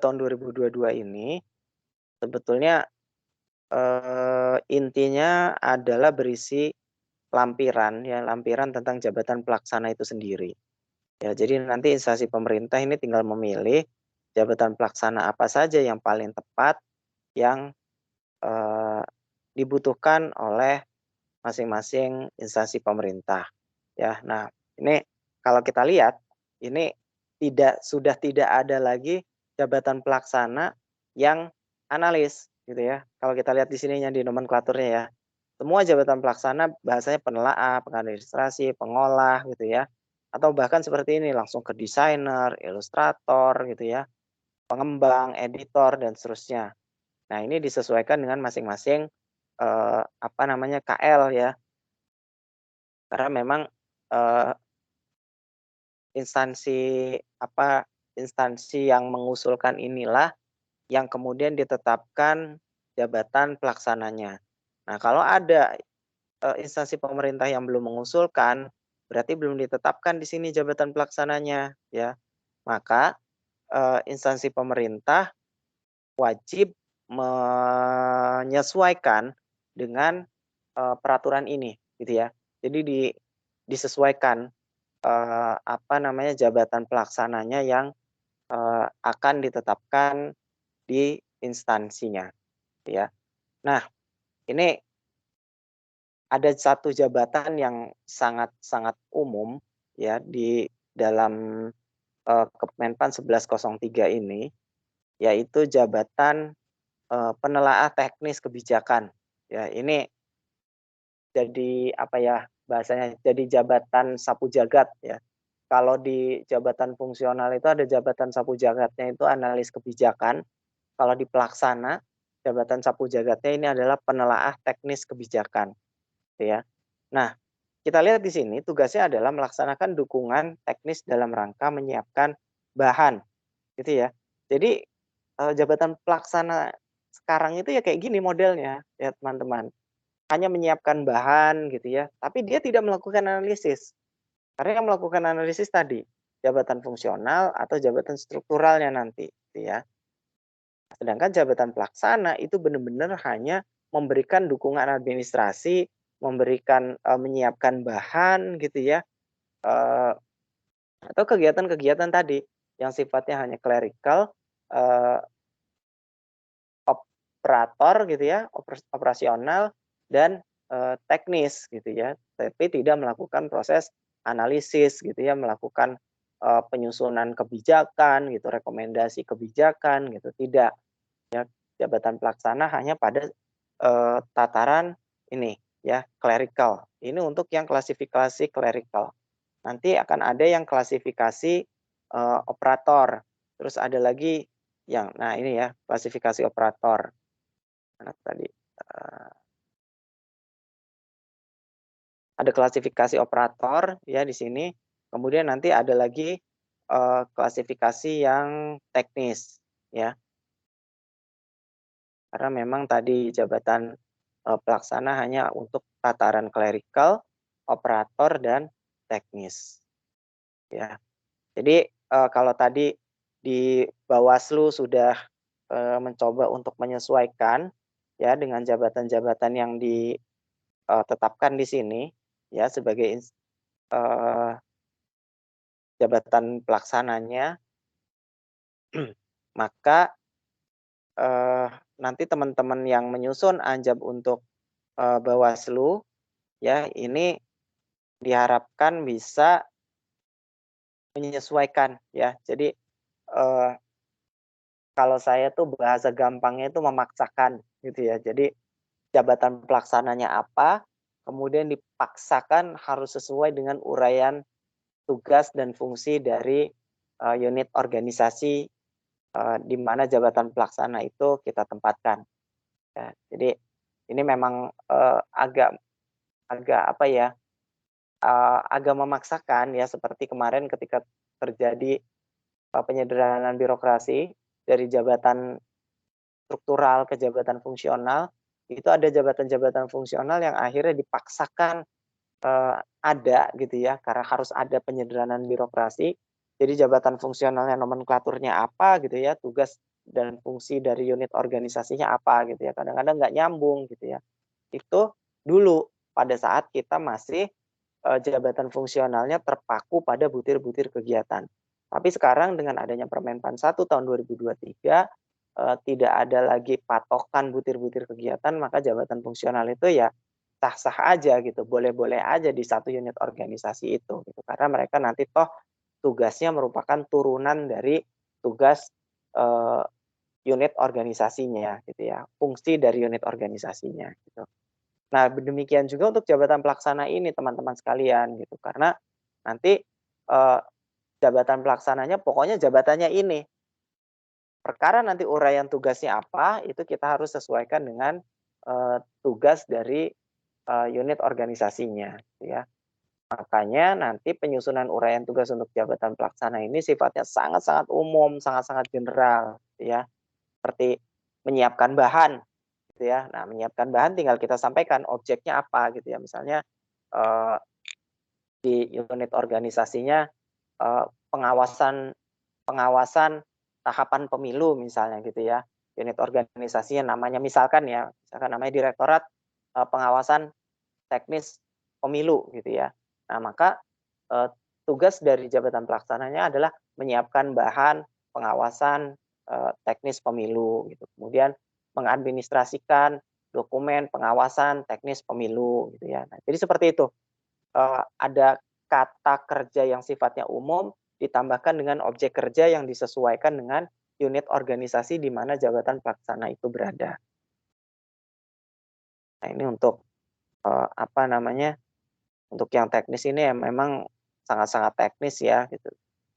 tahun 2022 ini sebetulnya intinya adalah berisi lampiran ya, lampiran tentang jabatan pelaksana itu sendiri. Ya, jadi nanti instansi pemerintah ini tinggal memilih jabatan pelaksana apa saja yang paling tepat yang dibutuhkan oleh masing-masing instansi pemerintah. Ya, nah ini kalau kita lihat ini sudah tidak ada lagi jabatan pelaksana yang analis gitu ya. Kalau kita lihat di sininya di nomenklaturnya ya. Semua jabatan pelaksana bahasanya penelaah, pengadministrasi, pengolah gitu ya. Atau bahkan seperti ini langsung ke desainer, ilustrator gitu ya, pengembang, editor dan seterusnya. Nah, ini disesuaikan dengan masing-masing KL ya. Karena memang instansi yang mengusulkan inilah yang kemudian ditetapkan jabatan pelaksananya. Nah, kalau ada instansi pemerintah yang belum mengusulkan, berarti belum ditetapkan di sini jabatan pelaksananya, ya. Maka instansi pemerintah wajib menyesuaikan dengan peraturan ini, gitu ya. Jadi disesuaikan jabatan pelaksananya yang akan ditetapkan di instansinya, ya. Nah, ini ada satu jabatan yang sangat umum ya di dalam Kemenpan 1103 ini, yaitu jabatan penelaah teknis kebijakan. Ya, ini jadi bahasanya jadi jabatan sapu jagat ya. Kalau di jabatan fungsional itu ada jabatan sapu jagatnya itu analis kebijakan. Kalau di pelaksana, jabatan sapu jagatnya ini adalah penelaah teknis kebijakan. Ya. Nah, kita lihat di sini tugasnya adalah melaksanakan dukungan teknis dalam rangka menyiapkan bahan, gitu ya. Jadi jabatan pelaksana sekarang itu ya kayak gini modelnya, ya teman-teman. Hanya menyiapkan bahan, gitu ya. Tapi dia tidak melakukan analisis. Karena yang melakukan analisis tadi jabatan fungsional atau jabatan strukturalnya nanti, gitu ya. Sedangkan jabatan pelaksana itu benar-benar hanya memberikan dukungan administrasi, memberikan menyiapkan bahan gitu ya, atau kegiatan-kegiatan tadi yang sifatnya hanya clerical, operator gitu ya, operasional dan teknis gitu ya, tapi tidak melakukan proses analisis gitu ya, melakukan penyusunan kebijakan gitu, rekomendasi kebijakan gitu, tidak. Ya, jabatan pelaksana hanya pada tataran ini ya, clerical. Ini untuk yang klasifikasi clerical. Nanti akan ada yang klasifikasi operator. Terus ada lagi yang ini ya, klasifikasi operator. Mana tadi? Ada klasifikasi operator ya di sini. Kemudian nanti ada lagi klasifikasi yang teknis ya. Karena memang tadi jabatan pelaksana hanya untuk tataran clerical, operator dan teknis. Ya. Jadi kalau tadi di Bawaslu sudah mencoba untuk menyesuaikan ya dengan jabatan-jabatan yang ditetapkan di sini ya sebagai jabatan pelaksananya, maka nanti teman-teman yang menyusun anjab untuk Bawaslu ya ini diharapkan bisa menyesuaikan ya. Jadi kalau saya tuh bahasa gampangnya itu memaksakan gitu ya. Jadi jabatan pelaksananya apa, kemudian dipaksakan harus sesuai dengan uraian tugas dan fungsi dari unit organisasi di mana jabatan pelaksana itu kita tempatkan. Ya, jadi ini memang agak memaksakan ya, seperti kemarin ketika terjadi penyederhanaan birokrasi dari jabatan struktural ke jabatan fungsional, itu ada jabatan-jabatan fungsional yang akhirnya dipaksakan ada gitu ya, karena harus ada penyederhanaan birokrasi. Jadi jabatan fungsionalnya nomenklaturnya apa gitu ya, tugas dan fungsi dari unit organisasinya apa gitu ya, kadang-kadang nggak nyambung gitu ya. Itu dulu pada saat kita masih jabatan fungsionalnya terpaku pada butir-butir kegiatan. Tapi sekarang dengan adanya Permenpan 1 tahun 2023, tidak ada lagi patokan butir-butir kegiatan, maka jabatan fungsional itu ya sah-sah aja gitu, boleh-boleh aja di satu unit organisasi itu gitu. Karena mereka nanti toh tugasnya merupakan turunan dari tugas unit organisasinya gitu ya, fungsi dari unit organisasinya gitu. Nah, demikian juga untuk jabatan pelaksana ini teman-teman sekalian gitu. Karena nanti jabatan pelaksananya pokoknya jabatannya ini. Perkara nanti uraian tugasnya apa, itu kita harus sesuaikan dengan tugas dari unit organisasinya gitu ya. Makanya nanti penyusunan uraian tugas untuk jabatan pelaksana ini sifatnya sangat-sangat umum, sangat-sangat general gitu ya. Seperti menyiapkan bahan gitu ya. Nah, menyiapkan bahan tinggal kita sampaikan objeknya apa gitu ya. Misalnya di unit organisasinya pengawasan tahapan pemilu misalnya gitu ya. Unit organisasinya namanya misalkan namanya Direktorat Pengawasan Teknis Pemilu gitu ya. Nah, maka tugas dari jabatan pelaksananya adalah menyiapkan bahan pengawasan teknis pemilu gitu. Kemudian mengadministrasikan dokumen pengawasan teknis pemilu gitu ya. Nah, jadi seperti itu. Ada kata kerja yang sifatnya umum ditambahkan dengan objek kerja yang disesuaikan dengan unit organisasi di mana jabatan pelaksana itu berada. Nah, ini untuk untuk yang teknis ini ya memang sangat-sangat teknis ya gitu.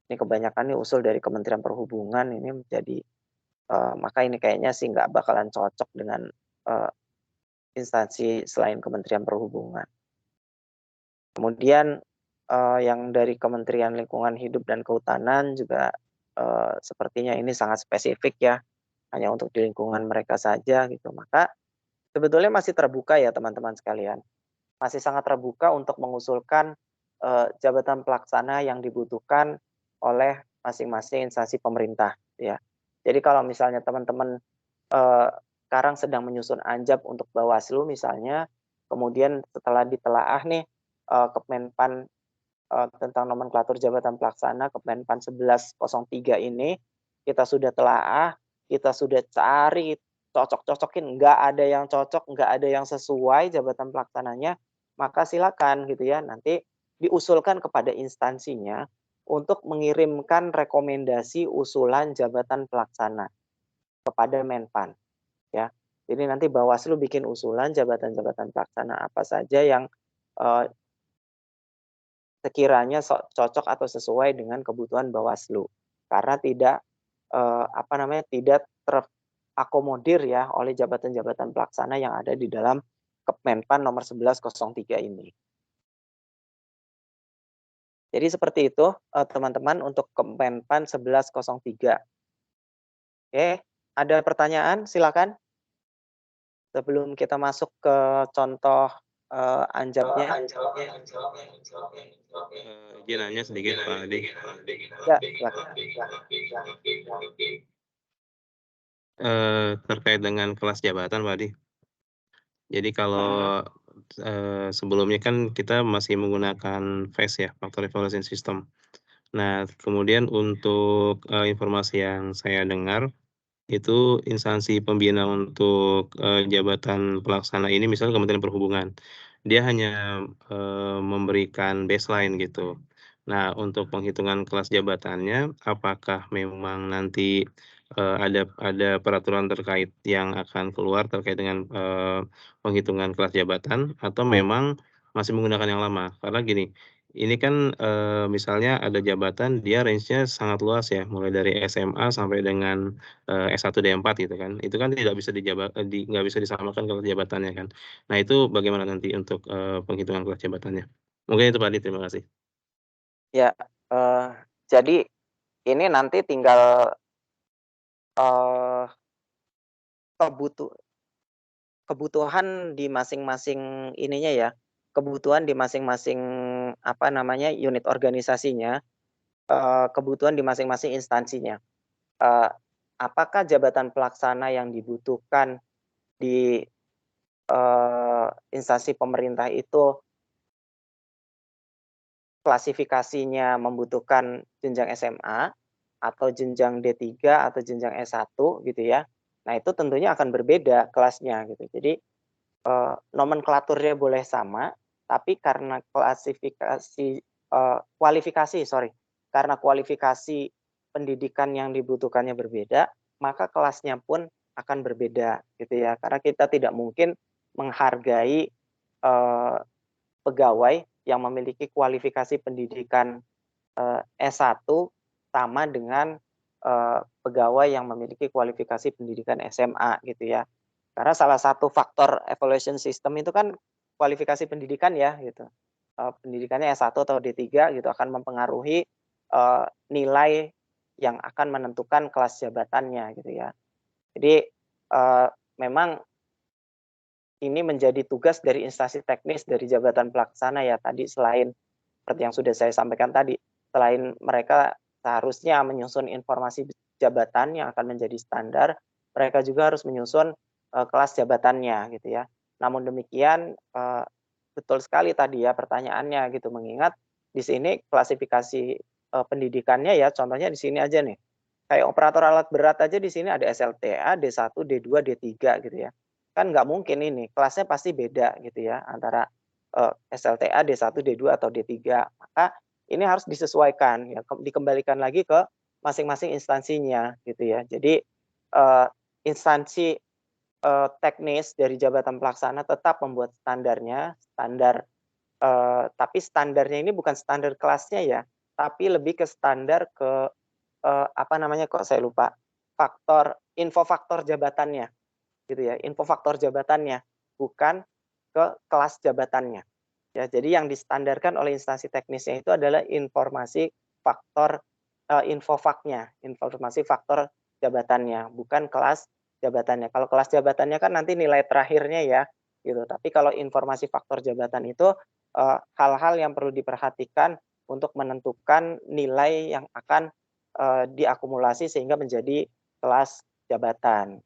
Ini kebanyakan usul dari Kementerian Perhubungan ini menjadi maka ini kayaknya sih nggak bakalan cocok dengan instansi selain Kementerian Perhubungan. Kemudian yang dari Kementerian Lingkungan Hidup dan Kehutanan juga sepertinya ini sangat spesifik ya, hanya untuk di lingkungan mereka saja gitu. Maka sebetulnya masih terbuka ya teman-teman sekalian, masih sangat terbuka untuk mengusulkan jabatan pelaksana yang dibutuhkan oleh masing-masing instansi pemerintah ya. Jadi kalau misalnya teman-teman sekarang sedang menyusun anjab untuk Bawaslu misalnya, kemudian setelah ditelaah nih Kemenpan tentang nomenklatur jabatan pelaksana Kemenpan 1103 ini, kita sudah telaah, kita sudah cari, cocok-cocokin, nggak ada yang cocok, nggak ada yang sesuai jabatan pelaksananya, maka silakan gitu ya, nanti diusulkan kepada instansinya untuk mengirimkan rekomendasi usulan jabatan pelaksana kepada Menpan ya. Jadi nanti Bawaslu bikin usulan jabatan-jabatan pelaksana apa saja yang sekiranya cocok atau sesuai dengan kebutuhan Bawaslu. Karena tidak tidak terakomodir ya oleh jabatan-jabatan pelaksana yang ada di dalam Kemenpan nomor 1103 ini. Jadi seperti itu teman-teman untuk Kemenpan 1103. Oke, ada pertanyaan? Silakan. Sebelum kita masuk ke contoh anjabnya. Izin nanya sedikit Pak Adi. Ya, silakan. Terkait dengan kelas jabatan Pak Adi. Jadi kalau sebelumnya kan kita masih menggunakan FES ya, Factor Evaluation System. Nah, kemudian untuk informasi yang saya dengar, itu instansi pembina untuk jabatan pelaksana ini misalnya Kementerian Perhubungan, dia hanya memberikan baseline gitu. Nah, untuk penghitungan kelas jabatannya, apakah memang nanti ada peraturan terkait yang akan keluar terkait dengan penghitungan kelas jabatan, atau memang masih menggunakan yang lama? Karena gini, ini kan misalnya ada jabatan dia range-nya sangat luas ya, mulai dari SMA sampai dengan S1 D4 gitu kan. Itu kan tidak bisa nggak bisa disamakan kelas jabatannya kan. Nah, itu bagaimana nanti untuk penghitungan kelas jabatannya? Mungkin itu Pak Adi, terima kasih. Ya, jadi ini nanti tinggal kebutuhan di masing-masing ininya ya, kebutuhan di masing-masing unit organisasinya, kebutuhan di masing-masing instansinya. Apakah jabatan pelaksana yang dibutuhkan di instansi pemerintah itu klasifikasinya membutuhkan jenjang SMA atau jenjang D3 atau jenjang S1 gitu ya. Nah, itu tentunya akan berbeda kelasnya gitu. Jadi nomenklaturnya boleh sama, tapi karena karena kualifikasi pendidikan yang dibutuhkannya berbeda, maka kelasnya pun akan berbeda gitu ya. Karena kita tidak mungkin menghargai pegawai yang memiliki kualifikasi pendidikan S1 sama dengan pegawai yang memiliki kualifikasi pendidikan SMA gitu ya. Karena salah satu faktor evaluation system itu kan kualifikasi pendidikan ya gitu. Pendidikannya S1 atau D3 gitu akan mempengaruhi nilai yang akan menentukan kelas jabatannya gitu ya. Jadi memang ini menjadi tugas dari instansi teknis dari jabatan pelaksana ya tadi, selain seperti yang sudah saya sampaikan tadi, selain mereka seharusnya menyusun informasi jabatan yang akan menjadi standar, mereka juga harus menyusun kelas jabatannya gitu ya. Namun demikian betul sekali tadi ya pertanyaannya gitu, mengingat di sini klasifikasi pendidikannya ya, contohnya di sini aja nih. Kayak operator alat berat aja di sini ada SLTA, D1, D2, D3 gitu ya. Kan nggak mungkin ini, kelasnya pasti beda gitu ya antara SLTA, D1, D2 atau D3. Maka ini harus disesuaikan ya, dikembalikan lagi ke masing-masing instansinya gitu ya. Jadi instansi teknis dari jabatan pelaksana tetap membuat standarnya, tapi standarnya ini bukan standar kelasnya ya, tapi lebih ke standar ke apa namanya kok saya lupa, info-faktor jabatannya gitu ya, info-faktor jabatannya, bukan ke kelas jabatannya. Ya, jadi yang distandarkan oleh instansi teknisnya itu adalah informasi faktor infofaknya, informasi faktor jabatannya, bukan kelas jabatannya. Kalau kelas jabatannya kan nanti nilai terakhirnya ya, gitu. Tapi kalau informasi faktor jabatan itu hal-hal yang perlu diperhatikan untuk menentukan nilai yang akan diakumulasi sehingga menjadi kelas jabatan.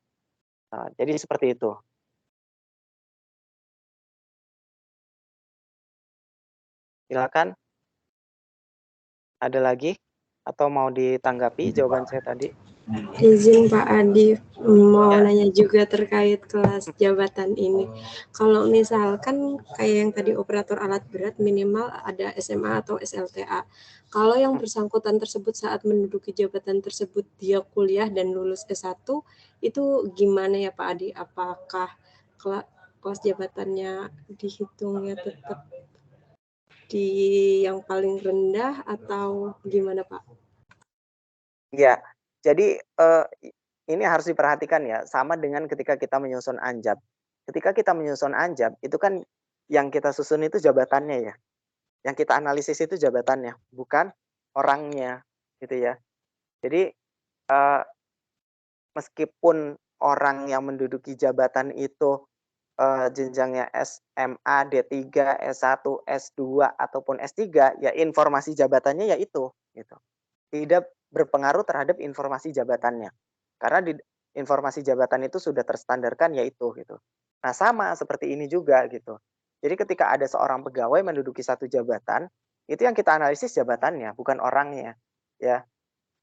Jadi seperti itu. Silakan. Ada lagi atau mau ditanggapi jawaban saya tadi? Izin Pak Adi, mau nanya juga terkait kelas jabatan ini. Kalau misalkan kayak yang tadi operator alat berat minimal ada SMA atau SLTA. Kalau yang bersangkutan tersebut saat menduduki jabatan tersebut dia kuliah dan lulus S1, itu gimana ya Pak Adi? Apakah kelas jabatannya dihitungnya tetap di yang paling rendah atau gimana Pak? Ya, jadi ini harus diperhatikan ya, sama dengan ketika kita menyusun anjab. Ketika kita menyusun anjab, itu kan yang kita susun itu jabatannya ya. Yang kita analisis itu jabatannya, bukan orangnya gitu ya. Jadi meskipun orang yang menduduki jabatan itu jenjangnya SMA, D3, S1, S2 ataupun S3, ya informasi jabatannya ya itu gitu. Tidak berpengaruh terhadap informasi jabatannya. Karena di informasi jabatan itu sudah terstandarkan yaitu gitu. Nah, sama seperti ini juga gitu. Jadi ketika ada seorang pegawai menduduki satu jabatan, itu yang kita analisis jabatannya, bukan orangnya, ya.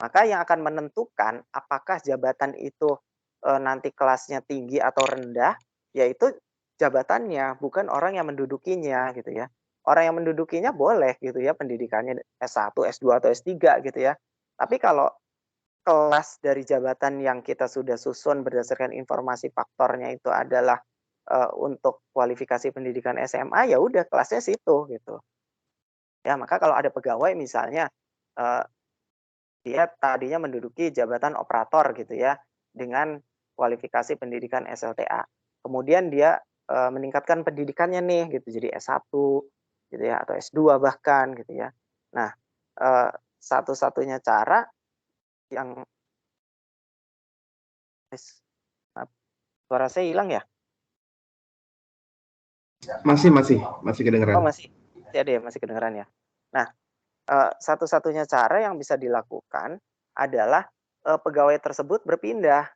Maka yang akan menentukan apakah jabatan itu nanti kelasnya tinggi atau rendah, yaitu jabatannya, bukan orang yang mendudukinya gitu ya. Orang yang mendudukinya boleh gitu ya, pendidikannya S1, S2 atau S3 gitu ya. Tapi kalau kelas dari jabatan yang kita sudah susun berdasarkan informasi faktornya itu adalah untuk kualifikasi pendidikan SMA, ya udah kelasnya situ gitu. Ya, maka kalau ada pegawai misalnya dia tadinya menduduki jabatan operator gitu ya dengan kualifikasi pendidikan SLTA. Kemudian dia meningkatkan pendidikannya nih gitu jadi S1 gitu ya atau S2 bahkan gitu ya. Nah, satu-satunya cara yang suara saya hilang ya? Masih kedengeran. Oh, masih. Ya deh, masih kedengeran ya. Nah, satu-satunya cara yang bisa dilakukan adalah pegawai tersebut berpindah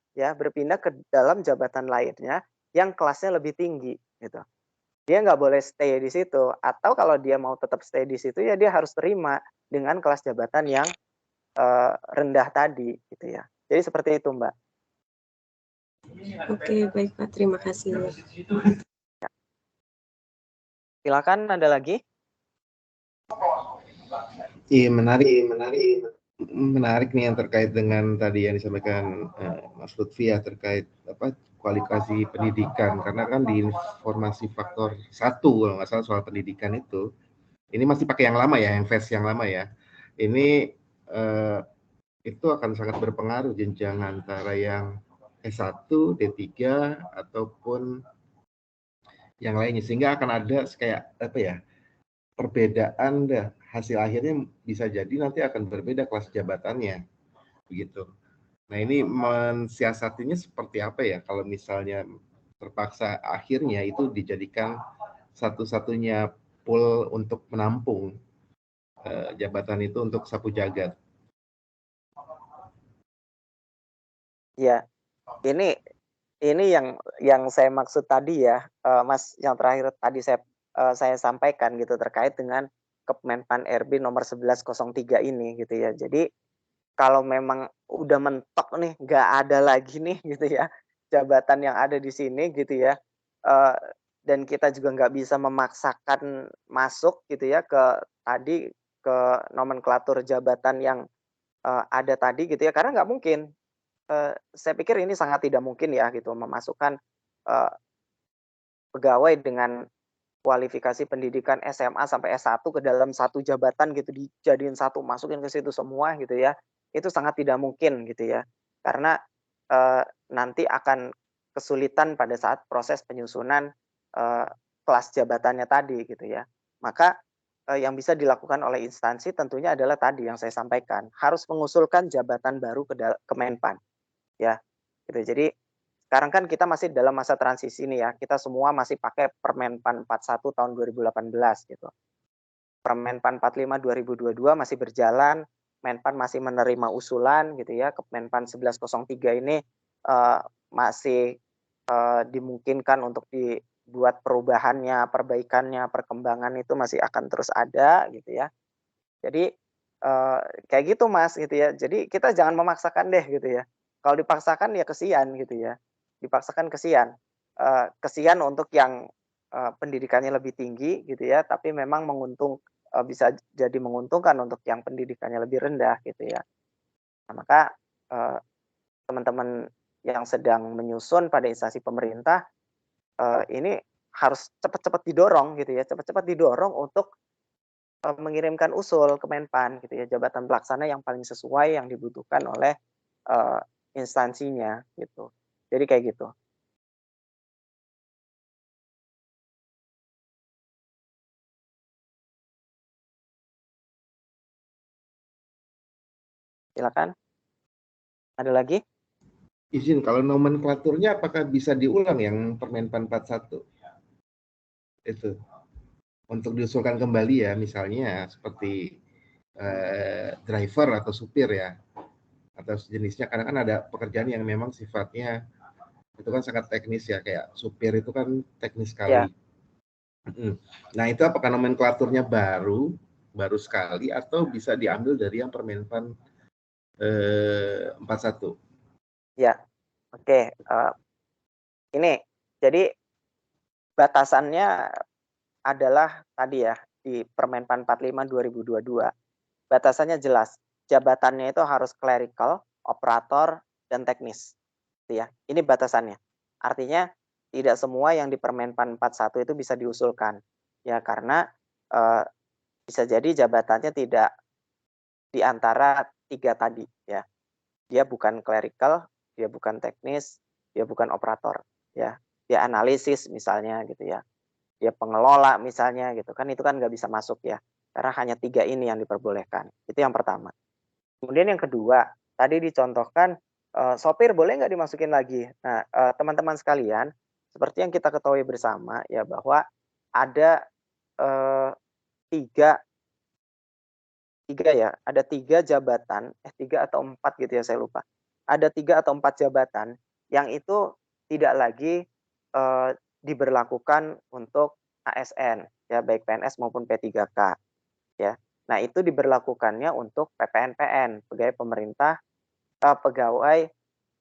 ke dalam jabatan lainnya yang kelasnya lebih tinggi gitu. Dia nggak boleh stay di situ, atau kalau dia mau tetap stay di situ ya dia harus terima dengan kelas jabatan yang rendah tadi gitu ya. Jadi seperti itu, Mbak. Oke, baik Pak, terima kasih. Ya. Silakan, ada lagi? Iya, menarik nih yang terkait dengan tadi yang disampaikan Mas Lutfi ya, terkait kualifikasi pendidikan, karena kan di informasi faktor 1 kalau nggak salah soal pendidikan ini masih pakai yang lama ya, yang versi yang lama ya. Ini itu akan sangat berpengaruh jenjang antara yang S1, D3 ataupun yang lainnya, sehingga akan ada kayak perbedaan hasil akhirnya bisa jadi nanti akan berbeda kelas jabatannya begitu. Nah, ini mensiasatinya seperti apa ya kalau misalnya terpaksa akhirnya itu dijadikan satu-satunya pool untuk menampung jabatan itu untuk sapu jagat. Ya, ini yang saya maksud tadi ya, Mas, yang terakhir tadi saya sampaikan gitu terkait dengan Kemenpan RB nomor 1103 ini gitu ya. Jadi kalau memang udah mentok nih, nggak ada lagi nih gitu ya jabatan yang ada di sini gitu ya, dan kita juga nggak bisa memaksakan masuk gitu ya ke nomenklatur jabatan yang ada tadi gitu ya, karena nggak mungkin. Saya pikir ini sangat tidak mungkin ya gitu memasukkan pegawai dengan kualifikasi pendidikan SMA sampai S1 ke dalam satu jabatan gitu, dijadiin satu, masukin ke situ semua gitu ya. Itu sangat tidak mungkin gitu ya. Karena nanti akan kesulitan pada saat proses penyusunan kelas jabatannya tadi gitu ya. Maka yang bisa dilakukan oleh instansi tentunya adalah tadi yang saya sampaikan, harus mengusulkan jabatan baru ke Kemenpan. Ya, gitu. Jadi sekarang kan kita masih dalam masa transisi nih ya. Kita semua masih pakai Permenpan 41 tahun 2018 gitu. Permenpan 45 2022 masih berjalan, Menpan masih menerima usulan gitu ya. Kemenpan 1103 ini masih dimungkinkan untuk dibuat perubahannya, perbaikannya, perkembangan itu masih akan terus ada gitu ya. Jadi kayak gitu Mas gitu ya. Jadi kita jangan memaksakan deh gitu ya. Kalau dipaksakan ya kesian gitu ya. Dipaksakan kesian. Kesian untuk yang pendidikannya lebih tinggi gitu ya, tapi memang bisa jadi menguntungkan untuk yang pendidikannya lebih rendah gitu ya. Nah, maka teman-teman yang sedang menyusun pada instansi pemerintah ini harus cepat-cepat didorong gitu ya, cepat-cepat didorong untuk mengirimkan usul ke Menpan gitu ya, jabatan pelaksana yang paling sesuai yang dibutuhkan oleh instansinya gitu. Jadi kayak gitu. Silakan. Ada lagi? Izin, kalau nomenklaturnya apakah bisa diulang yang Permenpan 41? Itu. Untuk diusulkan kembali ya, misalnya seperti driver atau supir ya, atau sejenisnya, karena kan ada pekerjaan yang memang sifatnya itu kan sangat teknis ya, kayak supir itu kan teknis sekali. Ya. Nah, itu apakah nomenklaturnya baru sekali atau bisa diambil dari yang Permenpan 41? Ya, oke. Ini jadi batasannya adalah tadi ya di Permenpan 45 2022. Batasannya jelas. Jabatannya itu harus clerical, operator, dan teknis. Gitu ya. Ini batasannya. Artinya tidak semua yang di Permenpan 41 itu bisa diusulkan. Ya, karena bisa jadi jabatannya tidak di antara 3 tadi ya. Dia bukan clerical, dia bukan teknis, dia bukan operator ya. Dia analisis misalnya gitu ya. Dia pengelola misalnya gitu kan, itu kan nggak bisa masuk ya. Karena hanya 3 ini yang diperbolehkan. Itu yang pertama. Kemudian yang kedua, tadi dicontohkan sopir boleh nggak dimasukin lagi? Nah, teman-teman sekalian, seperti yang kita ketahui bersama ya bahwa ada 3 ya, ada 3 jabatan, 3 atau 4 gitu ya, saya lupa. Ada 3 atau 4 jabatan yang itu tidak lagi diberlakukan untuk ASN, ya baik PNS maupun P3K, ya. Nah itu diberlakukannya untuk PPNPN, pegawai pemerintah, pegawai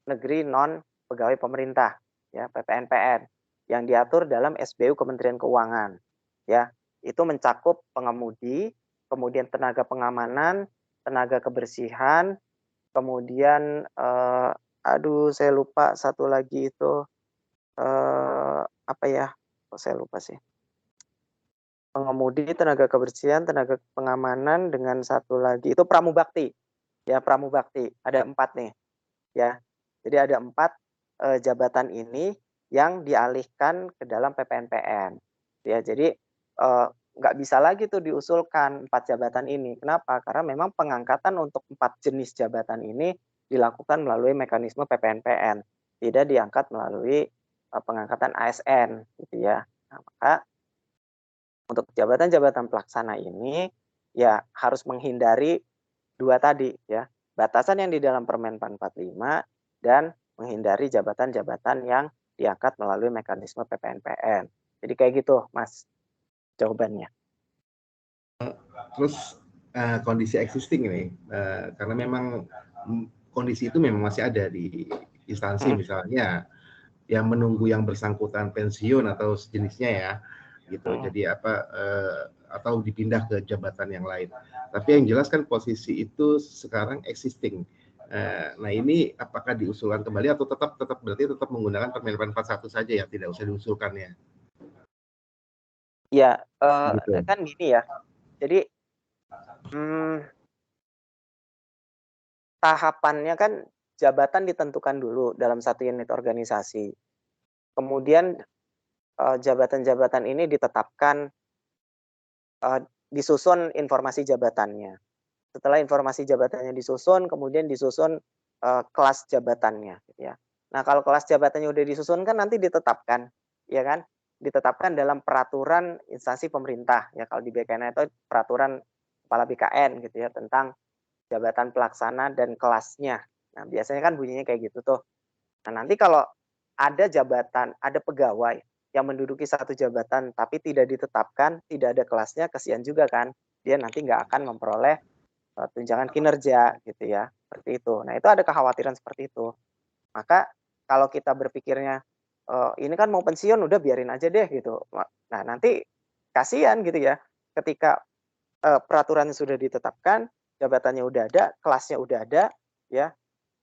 negeri non pegawai pemerintah, ya PPNPN, yang diatur dalam SBU Kementerian Keuangan, ya. Itu mencakup pengemudi, kemudian tenaga pengamanan, tenaga kebersihan, kemudian saya lupa satu lagi itu apa ya? Kok saya lupa sih. Pengemudi, tenaga kebersihan, tenaga pengamanan, dengan satu lagi itu pramubakti. Ya, pramubakti. Ada 4 nih. Ya. Jadi ada 4 jabatan ini yang dialihkan ke dalam PPNPN. Ya, jadi nggak bisa lagi tuh diusulkan 4 jabatan ini. Kenapa? Karena memang pengangkatan untuk 4 jenis jabatan ini dilakukan melalui mekanisme PPNPN, tidak diangkat melalui pengangkatan ASN, gitu ya. Nah, maka untuk jabatan-jabatan pelaksana ini ya harus menghindari 2 tadi ya, batasan yang di dalam Permen PAN 45 dan menghindari jabatan-jabatan yang diangkat melalui mekanisme PPNPN. Jadi kayak gitu, Mas, jawabannya. Terus kondisi existing ini, karena memang kondisi itu memang masih ada di instansi, misalnya yang menunggu yang bersangkutan pensiun atau sejenisnya ya, gitu. Jadi atau dipindah ke jabatan yang lain. Tapi yang jelas kan posisi itu sekarang existing. Nah ini apakah diusulkan kembali atau berarti tetap menggunakan Permen PAN 41 saja ya, tidak usah diusulkan ya? Ya, Gitu. kan gini ya. Jadi tahapannya kan jabatan ditentukan dulu dalam satu unit organisasi. Kemudian jabatan-jabatan ini ditetapkan, disusun informasi jabatannya. Setelah informasi jabatannya disusun, kemudian disusun kelas jabatannya, gitu ya. Nah, kalau kelas jabatannya udah disusun kan nanti ditetapkan, ya kan? Ditetapkan dalam peraturan instansi pemerintah, ya kalau di BKN itu peraturan kepala BKN gitu ya, tentang jabatan pelaksana dan kelasnya. Nah, biasanya kan bunyinya kayak gitu tuh. Nah, nanti kalau ada jabatan, ada pegawai yang menduduki satu jabatan tapi tidak ditetapkan, tidak ada kelasnya, kasihan juga kan. Dia nanti nggak akan memperoleh tunjangan kinerja gitu ya, seperti itu. Nah, itu ada kekhawatiran seperti itu. Maka kalau kita berpikirnya, ini kan mau pensiun udah biarin aja deh gitu. Nah, nanti kasihan gitu ya, ketika peraturannya sudah ditetapkan, jabatannya udah ada, kelasnya udah ada, ya.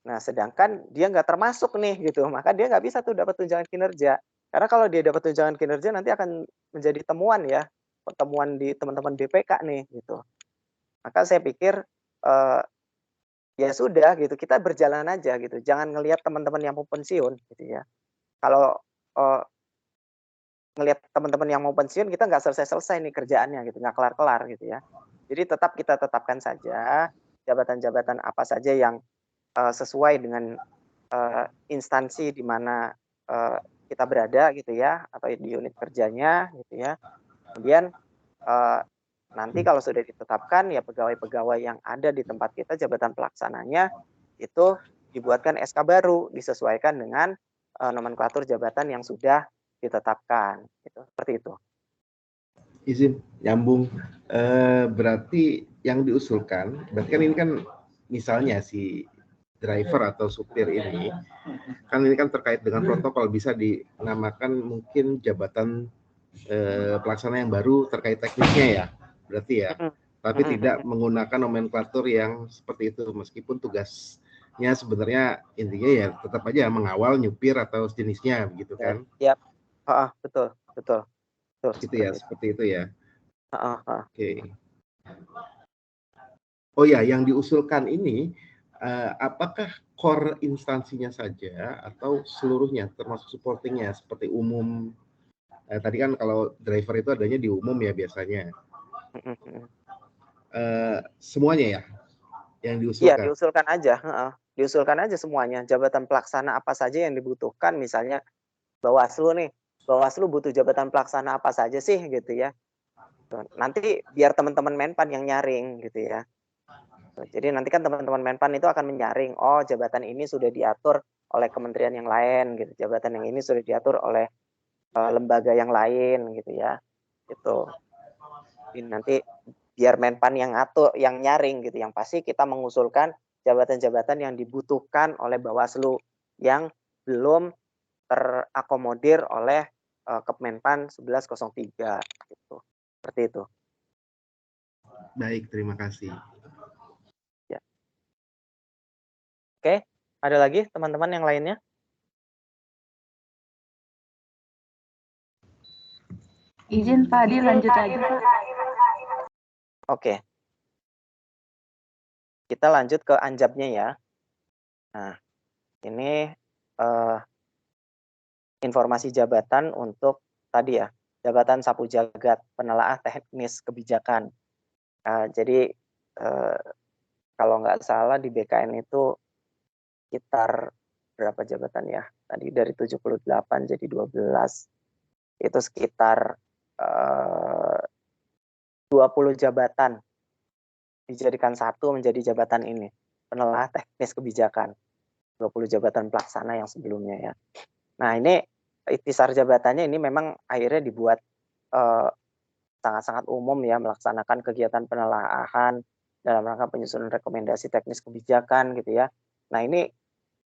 Nah, sedangkan dia nggak termasuk nih gitu, maka dia nggak bisa tuh dapat tunjangan kinerja. Karena kalau dia dapat tunjangan kinerja nanti akan menjadi temuan ya, pertemuan di teman-teman BPK nih gitu. Maka saya pikir ya sudah gitu, kita berjalan aja gitu, jangan ngelihat teman-teman yang mau pensiun gitu ya. Kalau ngelihat teman-teman yang mau pensiun, kita nggak selesai-selesai nih kerjaannya gitu, nggak kelar-kelar gitu ya. Jadi tetap kita tetapkan saja jabatan-jabatan apa saja yang sesuai dengan instansi di mana kita berada gitu ya, atau di unit kerjanya gitu ya. Kemudian nanti kalau sudah ditetapkan ya pegawai-pegawai yang ada di tempat kita, jabatan pelaksananya itu dibuatkan SK baru disesuaikan dengan nomenklatur jabatan yang sudah ditetapkan gitu, seperti itu. Izin nyambung, berarti yang diusulkan, berarti kan ini kan misalnya si driver atau supir ini kan terkait dengan protokol, bisa dinamakan mungkin jabatan pelaksana yang baru terkait teknisnya ya, berarti ya, tapi tidak menggunakan nomenklatur yang seperti itu, meskipun tugasnya sebenarnya intinya ya tetap aja mengawal, nyupir atau sejenisnya begitu kan? Ya, betul. Gitu ya, seperti itu ya. Oke. Oh ya, yang diusulkan ini apakah core instansinya saja atau seluruhnya termasuk supportingnya seperti umum? Tadi kan kalau driver itu adanya di umum ya biasanya. Semuanya ya yang diusulkan? Iya, diusulkan aja semuanya. Jabatan pelaksana apa saja yang dibutuhkan, misalnya Bawaslu nih, Bawaslu butuh jabatan pelaksana apa saja sih gitu ya. Nanti biar teman-teman Menpan yang nyaring gitu ya. Jadi nanti kan teman-teman Menpan itu akan menyaring, oh jabatan ini sudah diatur oleh kementerian yang lain gitu, jabatan yang ini sudah diatur oleh lembaga yang lain gitu ya. Itu. Ini nanti biar Menpan yang ngatur, yang nyaring gitu. Yang pasti kita mengusulkan jabatan-jabatan yang dibutuhkan oleh Bawaslu yang belum terakomodir oleh Kemenpan 1103 gitu. Seperti itu. Baik, terima kasih. Ya. Oke, ada lagi teman-teman yang lainnya? Izin Pak Adi lanjut lagi Pak. Oke. Kita lanjut ke anjabnya ya. Nah, ini informasi jabatan untuk tadi ya, jabatan sapu jagat penelaah teknis kebijakan. Jadi kalau nggak salah di BKN itu sekitar berapa jabatan ya? Tadi dari 78 jadi 12. Itu sekitar 20 jabatan dijadikan satu menjadi jabatan ini, penelaah teknis kebijakan. 20 jabatan pelaksana yang sebelumnya ya. Nah, ini ikhtisar jabatannya ini memang akhirnya dibuat sangat-sangat umum ya, melaksanakan kegiatan penelaahan dalam rangka penyusunan rekomendasi teknis kebijakan gitu ya. Nah, ini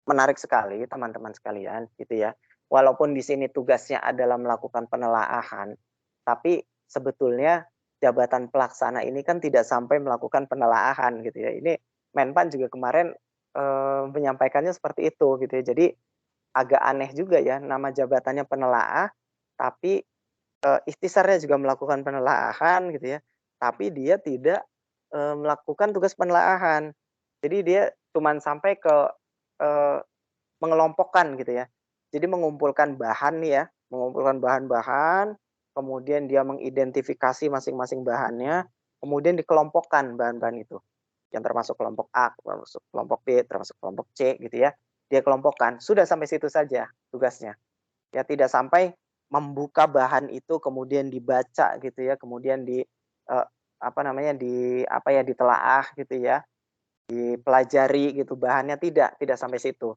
menarik sekali teman-teman sekalian gitu ya. Walaupun di sini tugasnya adalah melakukan penelaahan, tapi sebetulnya jabatan pelaksana ini kan tidak sampai melakukan penelaahan gitu ya. Ini Menpan juga kemarin menyampaikannya seperti itu gitu ya. Jadi agak aneh juga ya, nama jabatannya penelaah, tapi ikhtisarnya juga melakukan penelaahan gitu ya, tapi dia tidak melakukan tugas penelaahan. Jadi dia cuma sampai ke mengelompokkan gitu ya. Jadi mengumpulkan bahan nih ya, mengumpulkan bahan-bahan, kemudian dia mengidentifikasi masing-masing bahannya, kemudian dikelompokkan bahan-bahan itu. Yang termasuk kelompok A, termasuk kelompok B, termasuk kelompok C gitu ya. Dia kelompokkan. Sudah sampai situ saja tugasnya. Ya tidak sampai membuka bahan itu kemudian dibaca gitu ya, kemudian ditelaah gitu ya, dipelajari gitu bahannya, tidak sampai situ.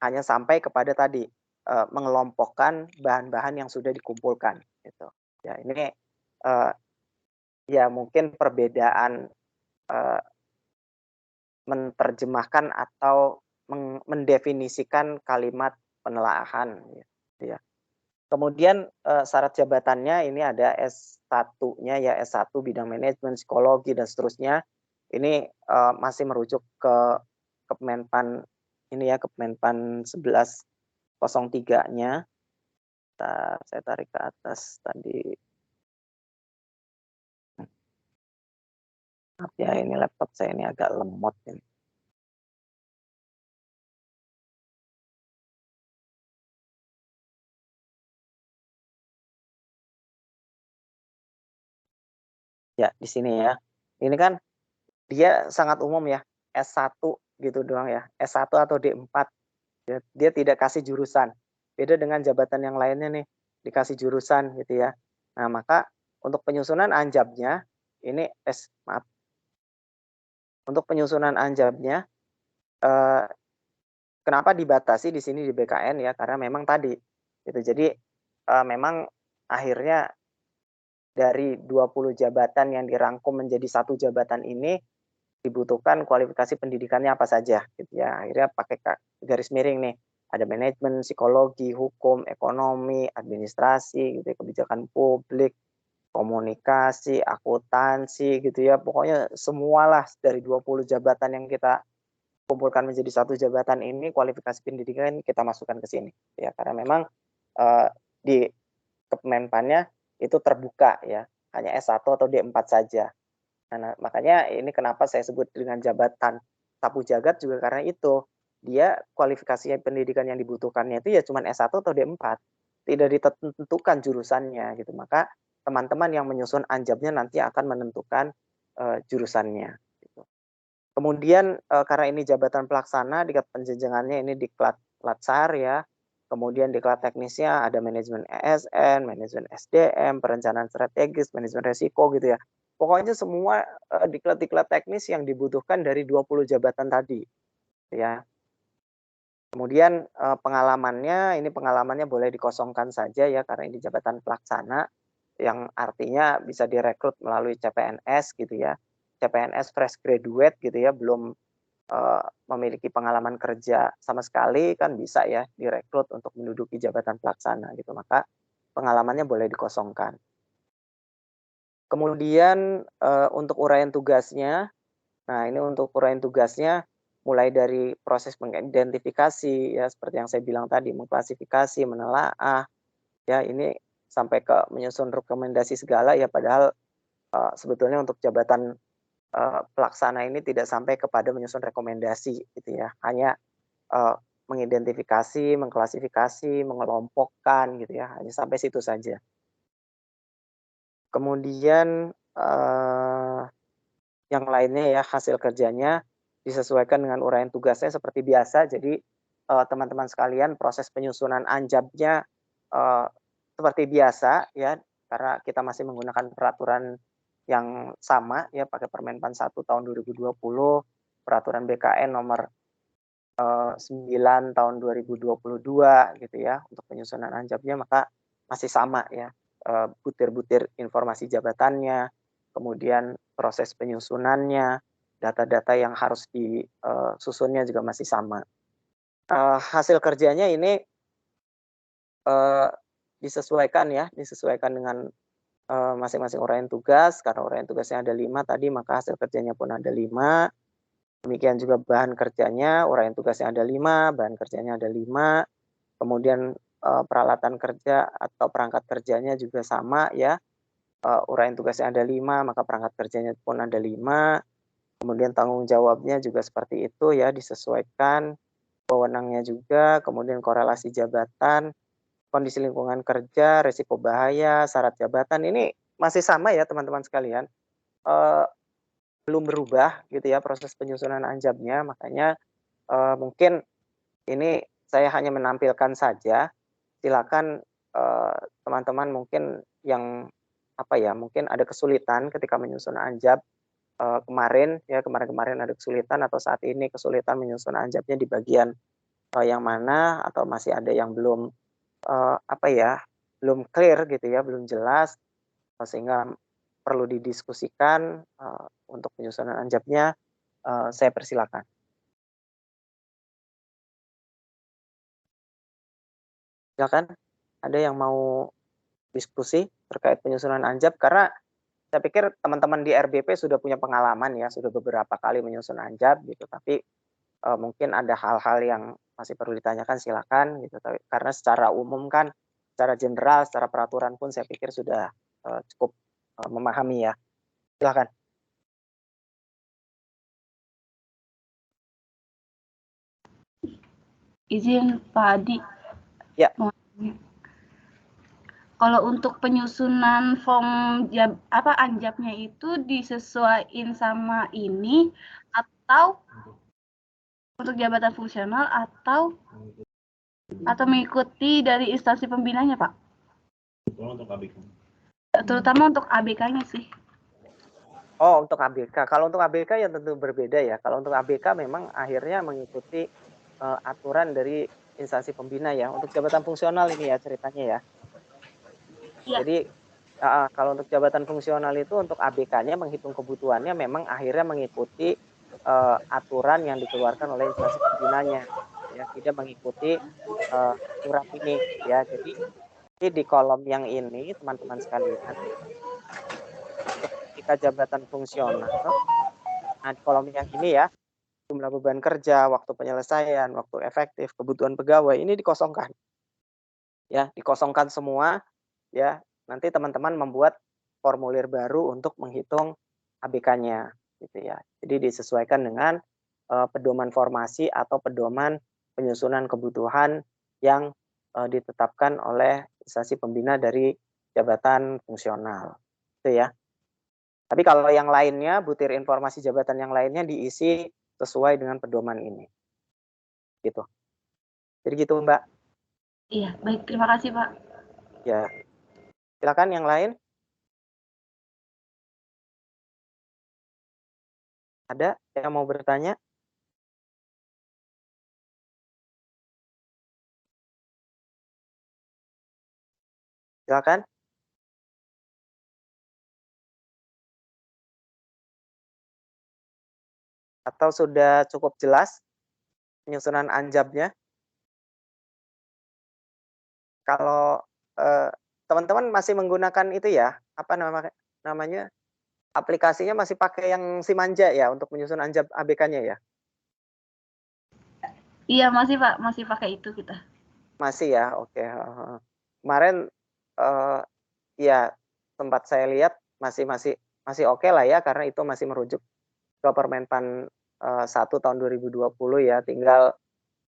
Hanya sampai kepada tadi mengelompokkan bahan-bahan yang sudah dikumpulkan gitu. Ya, ini ya mungkin perbedaan menerjemahkan atau mendefinisikan kalimat penelaahan gitu ya. Kemudian syarat jabatannya ini ada S1-nya ya, S1 bidang manajemen, psikologi dan seterusnya. Ini masih merujuk ke Kemenpan ini ya, Kemenpan 1103-nya. Saya tarik ke atas tadi. Maaf ya, ini laptop saya ini agak lemot ini. Ya, di sini ya. Ini kan dia sangat umum ya, S1 gitu doang ya, S1 atau D4. Dia tidak kasih jurusan. Beda dengan jabatan yang lainnya nih, dikasih jurusan gitu ya. Nah, maka untuk penyusunan anjabnya ini Untuk penyusunan anjabnya kenapa dibatasi di sini di BKN ya? Karena memang tadi gitu. Jadi memang akhirnya dari 20 jabatan yang dirangkum menjadi satu jabatan ini dibutuhkan kualifikasi pendidikannya apa saja gitu ya. Akhirnya pakai garis miring nih. Ada manajemen, psikologi, hukum, ekonomi, administrasi gitu ya, kebijakan publik, komunikasi, akuntansi gitu ya. Pokoknya semualah dari 20 jabatan yang kita kumpulkan menjadi satu jabatan ini, kualifikasi pendidikan kita masukkan ke sini ya, karena memang di Kemenpannya itu terbuka ya, hanya S1 atau D4 saja. Nah, makanya ini kenapa saya sebut dengan jabatan sapu jagat juga karena itu. Dia kualifikasi pendidikan yang dibutuhkannya itu ya cuma S1 atau D4. Tidak ditentukan jurusannya gitu. Maka teman-teman yang menyusun anjabnya nanti akan menentukan jurusannya gitu. Kemudian karena ini jabatan pelaksana, diklat penjenjangannya ini diklat Latsar ya. Kemudian diklat teknisnya ada manajemen ESN, manajemen SDM, perencanaan strategis, manajemen resiko gitu ya. Pokoknya semua diklat-diklat teknis yang dibutuhkan dari 20 jabatan tadi ya. Kemudian pengalamannya, ini pengalamannya boleh dikosongkan saja ya, karena ini jabatan pelaksana, yang artinya bisa direkrut melalui CPNS gitu ya. CPNS fresh graduate gitu ya, belum memiliki pengalaman kerja sama sekali kan bisa ya direkrut untuk menduduki jabatan pelaksana gitu. Maka pengalamannya boleh dikosongkan. Kemudian untuk uraian tugasnya, nah ini untuk uraian tugasnya mulai dari proses mengidentifikasi ya seperti yang saya bilang tadi, mengklasifikasi, menelaah, ya ini sampai ke menyusun rekomendasi segala ya, padahal sebetulnya untuk jabatan pelaksana ini tidak sampai kepada menyusun rekomendasi gitu ya, hanya mengidentifikasi, mengklasifikasi, mengelompokkan gitu ya, hanya sampai situ saja. Kemudian yang lainnya ya, hasil kerjanya disesuaikan dengan uraian tugasnya seperti biasa. Jadi teman-teman sekalian, proses penyusunan anjabnya seperti biasa ya, karena kita masih menggunakan peraturan yang sama ya, pakai Permenpan 1 tahun 2020, peraturan BKN nomor 9 tahun 2022 gitu ya, untuk penyusunan anjabnya, maka masih sama ya, butir-butir informasi jabatannya, kemudian proses penyusunannya, data-data yang harus disusunnya juga masih sama. Hasil kerjanya ini disesuaikan ya, disesuaikan dengan masing-masing uraian tugas, karena uraian tugasnya ada 5 tadi, maka hasil kerjanya pun ada 5. Demikian juga bahan kerjanya, uraian tugasnya ada 5, bahan kerjanya ada 5. Kemudian peralatan kerja atau perangkat kerjanya juga sama ya. Uraian tugasnya ada 5, maka perangkat kerjanya pun ada 5. Kemudian tanggung jawabnya juga seperti itu ya, disesuaikan. Wewenangnya juga, kemudian korelasi jabatan, kondisi lingkungan kerja, risiko bahaya, syarat jabatan, ini masih sama ya teman-teman sekalian. Belum berubah gitu ya proses penyusunan anjabnya, makanya mungkin ini saya hanya menampilkan saja. Silakan teman-teman mungkin yang mungkin ada kesulitan ketika menyusun anjab kemarin ada kesulitan atau saat ini kesulitan menyusun anjabnya di bagian yang mana, atau masih ada yang belum belum clear gitu ya, belum jelas, sehingga perlu didiskusikan untuk penyusunan anjabnya, saya persilakan. Silakan, ada yang mau diskusi terkait penyusunan anjab, karena saya pikir teman-teman di RBP sudah punya pengalaman ya, sudah beberapa kali menyusun anjab gitu, tapi mungkin ada hal-hal yang masih perlu ditanyakan, silakan gitu. Karena secara umum kan, secara general, secara peraturan pun saya pikir sudah cukup memahami ya. Silakan. Izin Pak Adi. Ya. Kalau untuk penyusunan form anjabnya itu disesuaikan sama ini, atau untuk jabatan fungsional, atau mengikuti dari instansi pembinanya, Pak? Untuk ABK. Terutama untuk ABK-nya sih. Oh, untuk ABK. Kalau untuk ABK ya tentu berbeda ya. Kalau untuk ABK memang akhirnya mengikuti aturan dari instansi pembina ya. Untuk jabatan fungsional ini ya ceritanya ya. Ya. Jadi kalau untuk jabatan fungsional itu untuk ABK-nya menghitung kebutuhannya memang akhirnya mengikuti aturan yang dikeluarkan oleh instansi pembinanya ya, tidak mengikuti aturan ini ya. Jadi di kolom yang ini teman-teman sekalian, untuk ketika jabatan fungsional, nah di kolom yang ini ya, jumlah beban kerja, waktu penyelesaian, waktu efektif, kebutuhan pegawai, ini dikosongkan ya, dikosongkan semua ya. Nanti teman-teman membuat formulir baru untuk menghitung ABK-nya gitu ya. Jadi disesuaikan dengan pedoman formasi atau pedoman penyusunan kebutuhan yang ditetapkan oleh instansi pembina dari jabatan fungsional. Itu ya. Tapi kalau yang lainnya, butir informasi jabatan yang lainnya diisi sesuai dengan pedoman ini. Gitu. Jadi gitu, Mbak. Iya, baik. Terima kasih, Pak. Ya. Silakan yang lain. Ada yang mau bertanya? Silakan. Atau sudah cukup jelas penyusunan anjabnya? Kalau teman-teman masih menggunakan itu ya, apa namanya? Aplikasinya masih pakai yang Simanja ya untuk menyusun anjab ABK-nya ya? Iya masih Pak, masih pakai itu kita. Masih ya, oke. Kemarin ya tempat saya lihat masih oke lah ya, karena itu masih merujuk ke Permenpan 1 tahun 2020 ya. Tinggal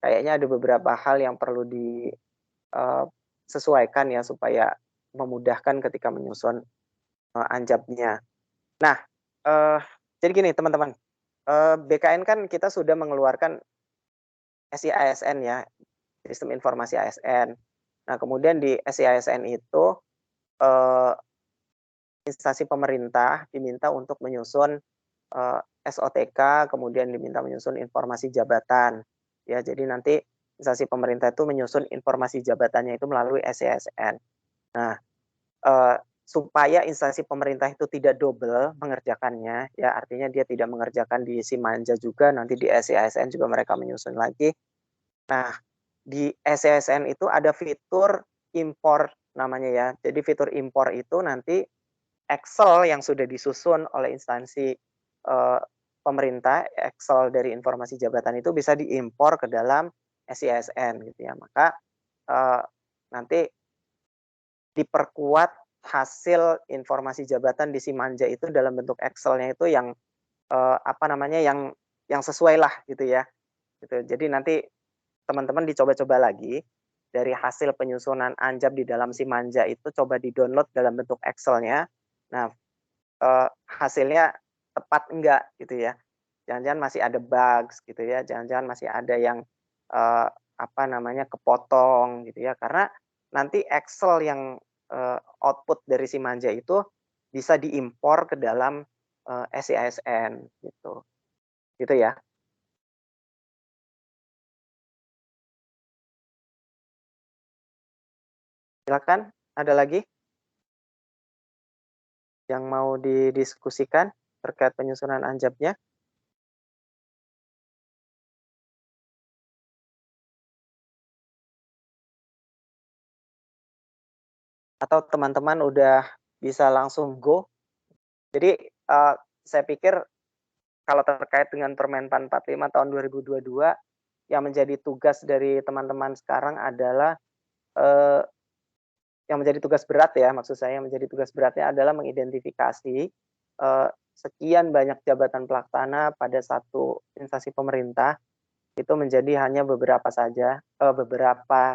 kayaknya ada beberapa hal yang perlu disesuaikan ya supaya memudahkan ketika menyusun anjabnya. Nah, jadi gini teman-teman, BKN kan kita sudah mengeluarkan SI-ASN ya, Sistem Informasi ASN. Nah, kemudian di SI-ASN itu instansi pemerintah diminta untuk menyusun SOTK, kemudian diminta menyusun informasi jabatan. Ya, jadi nanti instansi pemerintah itu menyusun informasi jabatannya itu melalui SI-ASN. Nah, supaya instansi pemerintah itu tidak double mengerjakannya, ya artinya dia tidak mengerjakan di Simanja juga, nanti di SI-ASN juga mereka menyusun lagi. Nah, di SI-ASN itu ada fitur impor namanya ya. Jadi fitur impor itu nanti Excel yang sudah disusun oleh instansi pemerintah, Excel dari informasi jabatan itu bisa diimpor ke dalam SI-ASN gitu ya. Maka nanti diperkuat hasil informasi jabatan di Simanja itu dalam bentuk Excel-nya itu yang yang sesuai lah gitu ya. Gitu. Jadi nanti teman-teman dicoba-coba lagi dari hasil penyusunan anjab di dalam Simanja itu coba di-download dalam bentuk Excel-nya. Nah, hasilnya tepat enggak gitu ya. Jangan-jangan masih ada bugs gitu ya. Jangan-jangan masih ada yang kepotong gitu ya. Karena nanti Excel yang output dari Simanja itu bisa diimpor ke dalam SI-ASN gitu. Gitu ya. Silakan, ada lagi yang mau didiskusikan terkait penyusunan anjabnya? Atau teman-teman udah bisa langsung go? Jadi saya pikir kalau terkait dengan Permenpan 45 tahun 2022, yang menjadi tugas dari teman-teman sekarang adalah yang menjadi tugas berat ya, maksud saya menjadi tugas beratnya adalah mengidentifikasi sekian banyak jabatan pelaksana pada satu instansi pemerintah itu menjadi hanya beberapa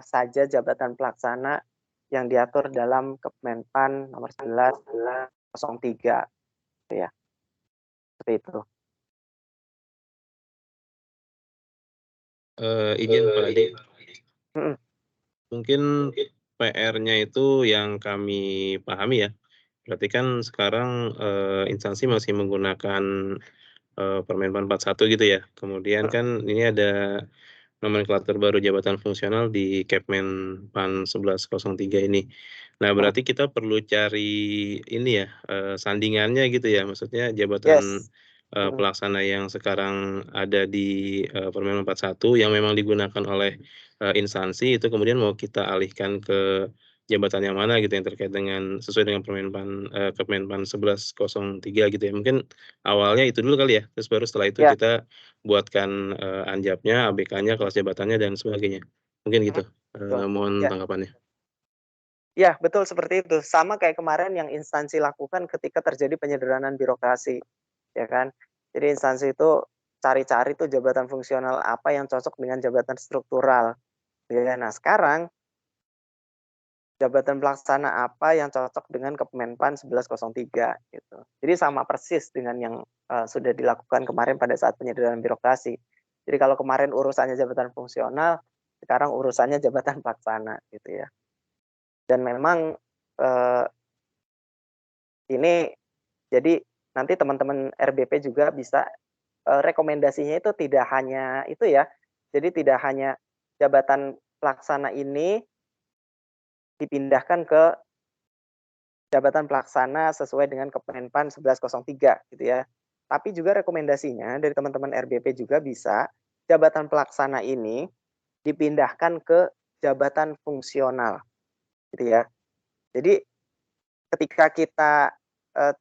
saja jabatan pelaksana yang diatur dalam Kemenpan nomor 11/03 ya. Seperti itu. Izin Pak Adi. Mungkin PR-nya itu yang kami pahami ya. Berarti kan sekarang instansi masih menggunakan Permenpan 41 gitu ya. Kemudian kan ini ada nomenklatur baru jabatan fungsional di Kepmenpan 1103 ini. Nah, berarti kita perlu cari ini ya, sandingannya gitu ya. Maksudnya jabatan pelaksana yang sekarang ada di Permenpan 41 yang memang digunakan oleh instansi itu kemudian mau kita alihkan ke jabatan yang mana gitu yang terkait dengan sesuai dengan Kepmenpan 1103 gitu ya. Mungkin awalnya itu dulu kali ya. Terus baru setelah itu kita buatkan anjabnya, ABK-nya, kelas jabatannya dan sebagainya. Mungkin gitu. Mohon tanggapannya. Ya, betul seperti itu. Sama kayak kemarin yang instansi lakukan ketika terjadi penyederhanaan birokrasi. Ya kan? Jadi instansi itu cari-cari tuh jabatan fungsional apa yang cocok dengan jabatan struktural. Ya, nah sekarang jabatan pelaksana apa yang cocok dengan Kemenpan 1103 gitu. Jadi sama persis dengan yang sudah dilakukan kemarin pada saat penyederhanaan birokrasi. Jadi kalau kemarin urusannya jabatan fungsional, sekarang urusannya jabatan pelaksana gitu ya. Dan memang ini jadi nanti teman-teman RBP juga bisa rekomendasinya itu tidak hanya itu ya. Jadi tidak hanya jabatan pelaksana ini dipindahkan ke jabatan pelaksana sesuai dengan Kemenpan 1103 gitu ya. Tapi juga rekomendasinya dari teman-teman RBP juga bisa jabatan pelaksana ini dipindahkan ke jabatan fungsional gitu ya. Jadi ketika kita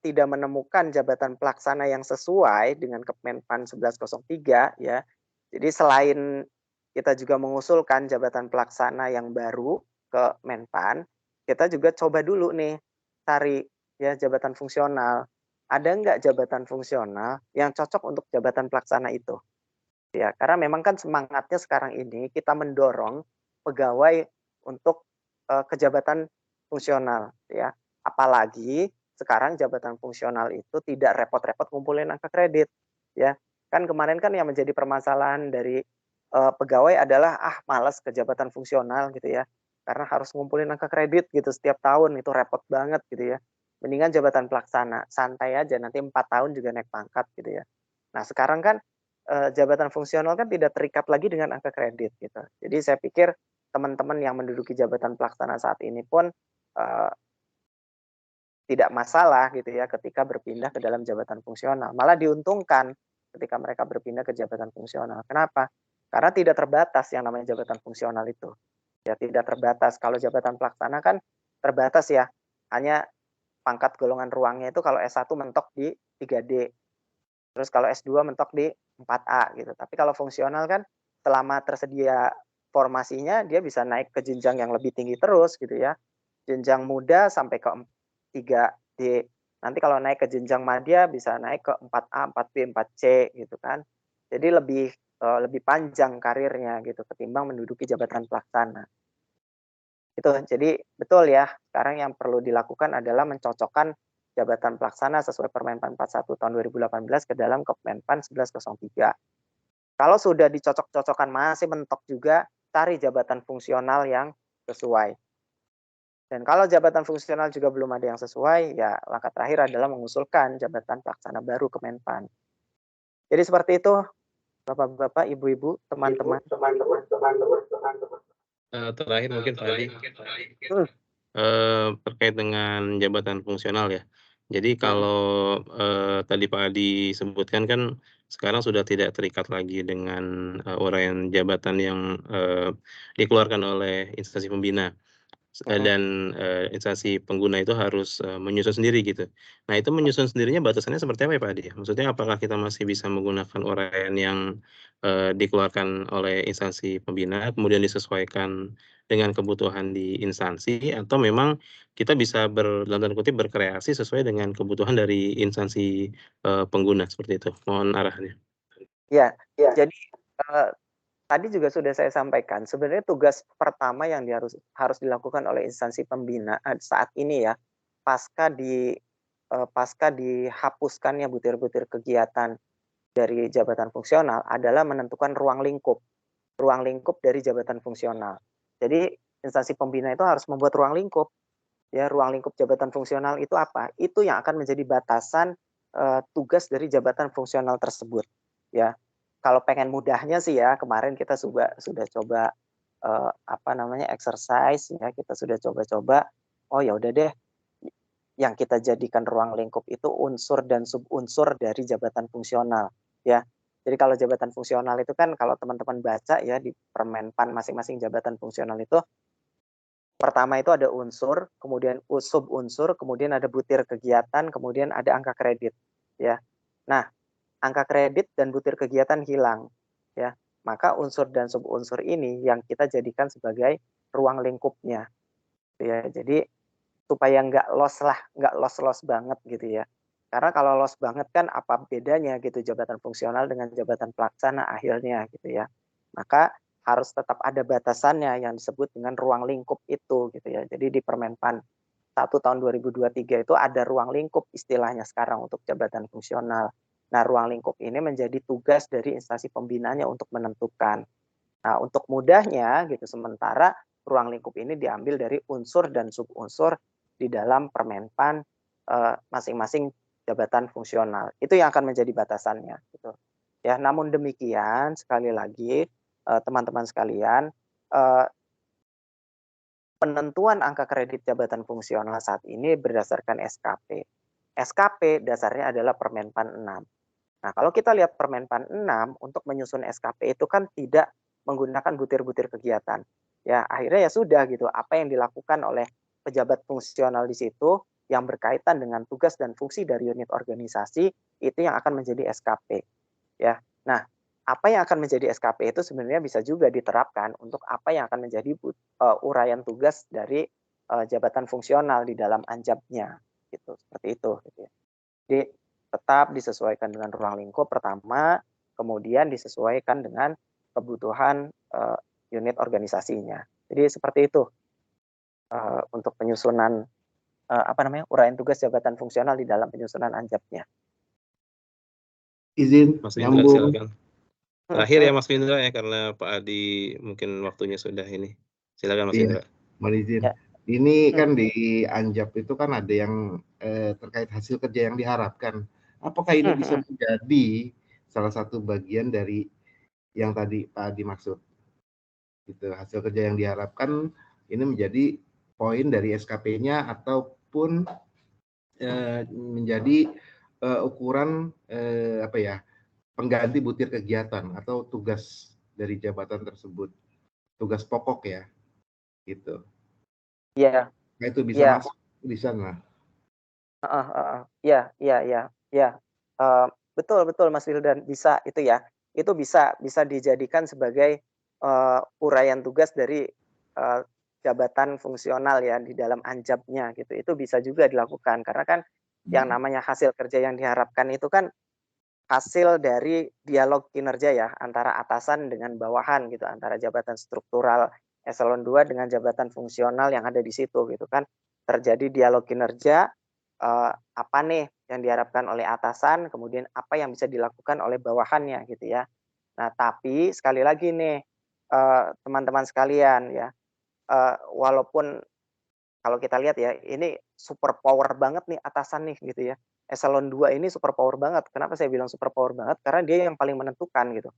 tidak menemukan jabatan pelaksana yang sesuai dengan Kemenpan 1103 ya. Jadi selain kita juga mengusulkan jabatan pelaksana yang baru ke Menpan, kita juga coba dulu nih cari ya jabatan fungsional. Ada nggak jabatan fungsional yang cocok untuk jabatan pelaksana itu? Ya, karena memang kan semangatnya sekarang ini kita mendorong pegawai untuk ke jabatan fungsional ya. Apalagi sekarang jabatan fungsional itu tidak repot-repot ngumpulin angka kredit ya. Kan kemarin kan yang menjadi permasalahan dari pegawai adalah malas ke jabatan fungsional gitu ya. Karena harus ngumpulin angka kredit gitu setiap tahun, itu repot banget gitu ya. Mendingan jabatan pelaksana, santai aja nanti 4 tahun juga naik pangkat gitu ya. Nah, sekarang kan jabatan fungsional kan tidak terikat lagi dengan angka kredit gitu. Jadi saya pikir teman-teman yang menduduki jabatan pelaksana saat ini pun tidak masalah gitu ya ketika berpindah ke dalam jabatan fungsional. Malah diuntungkan ketika mereka berpindah ke jabatan fungsional. Kenapa? Karena tidak terbatas yang namanya jabatan fungsional itu. Ya tidak terbatas. Kalau jabatan pelaksana kan terbatas ya. Hanya pangkat golongan ruangnya itu kalau S1 mentok di 3D. Terus kalau S2 mentok di 4A gitu. Tapi kalau fungsional kan selama tersedia formasinya dia bisa naik ke jenjang yang lebih tinggi terus gitu ya. Jenjang muda sampai ke 3D. Nanti kalau naik ke jenjang madya bisa naik ke 4A, 4B, 4C gitu kan. Jadi lebih panjang karirnya gitu ketimbang menduduki jabatan pelaksana. Itu. Jadi betul ya, sekarang yang perlu dilakukan adalah mencocokkan jabatan pelaksana sesuai Permenpan 41 tahun 2018 ke dalam Kemenpan 1103. Kalau sudah dicocok-cocokkan masih mentok juga, cari jabatan fungsional yang sesuai. Dan kalau jabatan fungsional juga belum ada yang sesuai, ya langkah terakhir adalah mengusulkan jabatan pelaksana baru Kemenpan. Jadi seperti itu, Bapak-bapak, Ibu-ibu, teman-teman. Terakhir mungkin Pak Adi, terkait dengan jabatan fungsional ya. Jadi kalau tadi Pak Adi sebutkan kan sekarang sudah tidak terikat lagi dengan uraian jabatan yang dikeluarkan oleh instansi pembina. Dan instansi pengguna itu harus menyusun sendiri gitu. Nah itu menyusun sendirinya batasannya seperti apa ya Pak Adi? Maksudnya apakah kita masih bisa menggunakan uraian yang dikeluarkan oleh instansi pembina kemudian disesuaikan dengan kebutuhan di instansi, atau memang kita bisa dalam tanda kutip berkreasi sesuai dengan kebutuhan dari instansi pengguna seperti itu? Mohon arahannya. Ya, jadi tadi juga sudah saya sampaikan, sebenarnya tugas pertama yang harus dilakukan oleh instansi pembina saat ini ya, pasca dihapuskannya butir-butir kegiatan dari jabatan fungsional adalah menentukan ruang lingkup dari jabatan fungsional. Jadi instansi pembina itu harus membuat ruang lingkup. Ya, ruang lingkup jabatan fungsional itu apa? Itu yang akan menjadi batasan tugas dari jabatan fungsional tersebut. Ya, kalau pengen mudahnya sih ya, kemarin kita sudah coba exercise ya, kita sudah coba-coba. Oh ya udah deh, yang kita jadikan ruang lingkup itu unsur dan subunsur dari jabatan fungsional ya. Jadi kalau jabatan fungsional itu kan kalau teman-teman baca ya di Permenpan masing-masing jabatan fungsional itu pertama itu ada unsur, kemudian subunsur, kemudian ada butir kegiatan, kemudian ada angka kredit ya. Nah, angka kredit dan butir kegiatan hilang ya. Maka unsur dan subunsur ini yang kita jadikan sebagai ruang lingkupnya. Ya, jadi supaya nggak loss banget gitu ya. Karena kalau loss banget kan apa bedanya gitu jabatan fungsional dengan jabatan pelaksana akhirnya gitu ya. Maka harus tetap ada batasannya yang disebut dengan ruang lingkup itu gitu ya. Jadi di Permenpan 1 tahun 2023 itu ada ruang lingkup istilahnya sekarang untuk jabatan fungsional. Nah, ruang lingkup ini menjadi tugas dari instansi pembinanya untuk menentukan. Nah, untuk mudahnya gitu sementara ruang lingkup ini diambil dari unsur dan subunsur di dalam Permenpan masing-masing jabatan fungsional. Itu yang akan menjadi batasannya gitu. Ya, namun demikian sekali lagi teman-teman sekalian penentuan angka kredit jabatan fungsional saat ini berdasarkan SKP. SKP dasarnya adalah Permenpan 6. Nah, kalau kita lihat Permenpan 6 untuk menyusun SKP itu kan tidak menggunakan butir-butir kegiatan. Ya, akhirnya ya sudah gitu. Apa yang dilakukan oleh pejabat fungsional di situ yang berkaitan dengan tugas dan fungsi dari unit organisasi itu yang akan menjadi SKP. Ya. Nah, apa yang akan menjadi SKP itu sebenarnya bisa juga diterapkan untuk apa yang akan menjadi uraian tugas dari jabatan fungsional di dalam anjabnya, gitu. Seperti itu. Gitu ya. Jadi tetap disesuaikan dengan ruang lingkup pertama, kemudian disesuaikan dengan kebutuhan unit organisasinya. Jadi seperti itu untuk penyusunan uraian tugas jabatan fungsional di dalam penyusunan anjabnya. Izin Mas Indra, nyambung. silakan. Terakhir ya Mas Indra ya, karena Pak Adi mungkin waktunya sudah ini. Silakan Mas Indra. Mohon izin. Ya. Ini kan di Anjab itu kan ada yang terkait hasil kerja yang diharapkan. Apakah ini bisa menjadi salah satu bagian dari yang tadi Pak Adi maksud? Gitu, hasil kerja yang diharapkan ini menjadi poin dari SKP-nya ataupun menjadi ukuran pengganti butir kegiatan atau tugas dari jabatan tersebut, tugas pokok ya, gitu. Iya. Nah, itu bisa masuk di sana. Iya. Betul Mas Wildan, bisa itu ya. Itu bisa dijadikan sebagai uraian tugas dari jabatan fungsional ya di dalam anjabnya gitu. Itu bisa juga dilakukan karena kan yang namanya hasil kerja yang diharapkan itu kan hasil dari dialog kinerja ya antara atasan dengan bawahan gitu, antara jabatan struktural eselon 2 dengan jabatan fungsional yang ada di situ gitu kan. Terjadi dialog kinerja, apa nih yang diharapkan oleh atasan, kemudian apa yang bisa dilakukan oleh bawahannya gitu ya. Nah, tapi sekali lagi nih teman-teman sekalian ya, walaupun kalau kita lihat ya ini super power banget nih atasan nih gitu ya. Eselon 2 ini super power banget. Kenapa saya bilang super power banget? Karena dia yang paling menentukan gitu.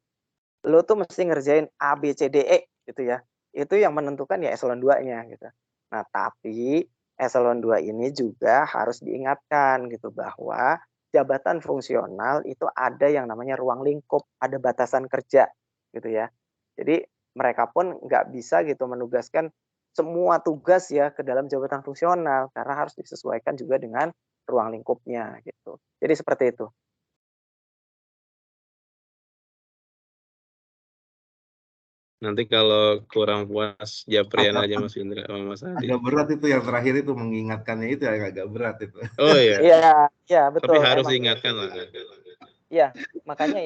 Lo tuh mesti ngerjain A, B, C, D, E gitu ya. Itu yang menentukan ya eselon 2-nya gitu. Nah, tapi eselon 2 ini juga harus diingatkan gitu bahwa jabatan fungsional itu ada yang namanya ruang lingkup, ada batasan kerja gitu ya. Jadi mereka pun nggak bisa gitu menugaskan semua tugas ya ke dalam jabatan fungsional karena harus disesuaikan juga dengan ruang lingkupnya gitu. Jadi seperti itu. Nanti kalau kurang puas japrian aja Mas Indra sama Mas Adi. Agak berat itu yang terakhir itu mengingatkannya itu agak berat itu. Oh iya. Iya betul. Tapi harus diingatkan lah. Iya, makanya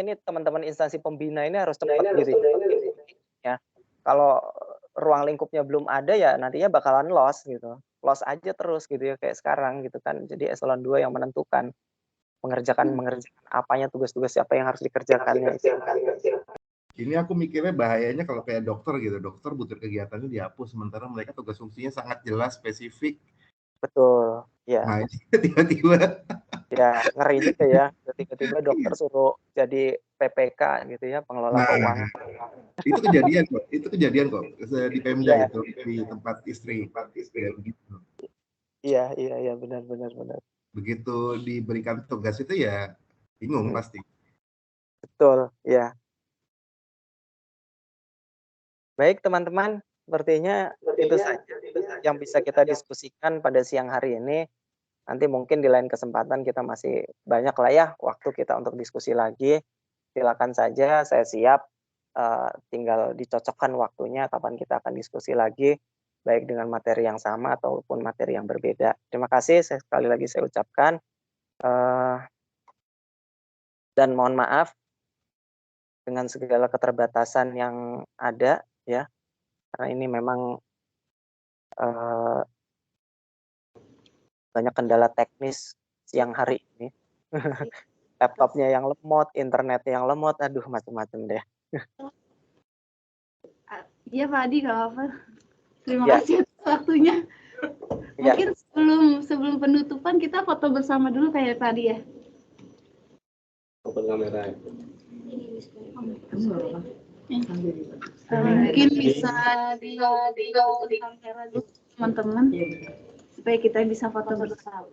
ini teman-teman instansi pembina ini harus cepat gitu ya. Kalau ruang lingkupnya belum ada ya nantinya bakalan loss gitu. Loss aja terus gitu ya kayak sekarang gitu kan. Jadi eselon 2 yang menentukan mengerjakan apanya, tugas-tugas apa yang harus dikerjakannya. Ini aku mikirnya bahayanya kalau kayak dokter gitu. Dokter butir kegiatannya dihapus sementara mereka tugas fungsinya sangat jelas, spesifik. Betul, ya. Nah, tiba-tiba ya ngeri juga ya. Tiba-tiba dokter suruh jadi PPK gitu ya, pengelola keuangan. Itu kejadian kok di Pemda itu di tempat istri ya, begitu. Iya benar. Begitu diberikan tugas itu ya bingung pasti. Betul, ya. Baik teman-teman, sepertinya itu saja yang bisa kita diskusikan pada siang hari ini. Nanti mungkin di lain kesempatan kita masih banyak lah ya waktu kita untuk diskusi lagi. Silakan saja, saya siap. Tinggal dicocokkan waktunya kapan kita akan diskusi lagi, baik dengan materi yang sama ataupun materi yang berbeda. Terima kasih sekali lagi saya ucapkan. Dan mohon maaf dengan segala keterbatasan yang ada ya, karena ini memang banyak kendala teknis siang hari ini. Laptopnya yang lemot, internetnya yang lemot, aduh macam-macam deh. Iya Pak Adi, nggak apa-apa. Terima kasih atas waktunya. Mungkin sebelum penutupan kita foto bersama dulu kayak tadi ya. Open kamera. Mungkin bisa di kamera dulu teman-teman supaya kita bisa foto bersama.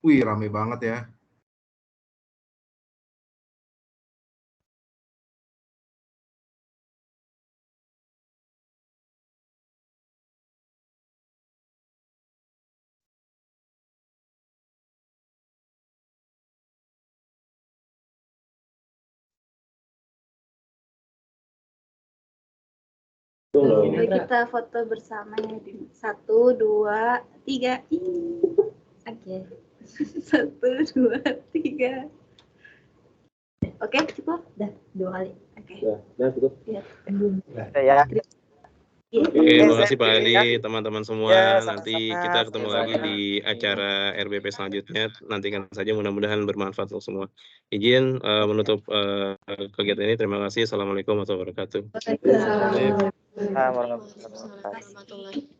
Wih, rame banget ya. Jadi kita foto bersama ya di 1, 2, 3. Oke. 1, 2, 3. Oke, cukup? Dah 2 kali. Oke. Udah cukup. Iya. Ya. Oke, terima kasih Pak Adi, teman-teman semua. Ya, Nanti sama-sama. kita ketemu lagi Sama-sama. di acara RBP selanjutnya. Nantikan saja, mudah-mudahan bermanfaat untuk semua. Izin menutup kegiatan ini. Terima kasih. Assalamualaikum warahmatullahi wabarakatuh. Waalaikumsalam warahmatullahi wabarakatuh.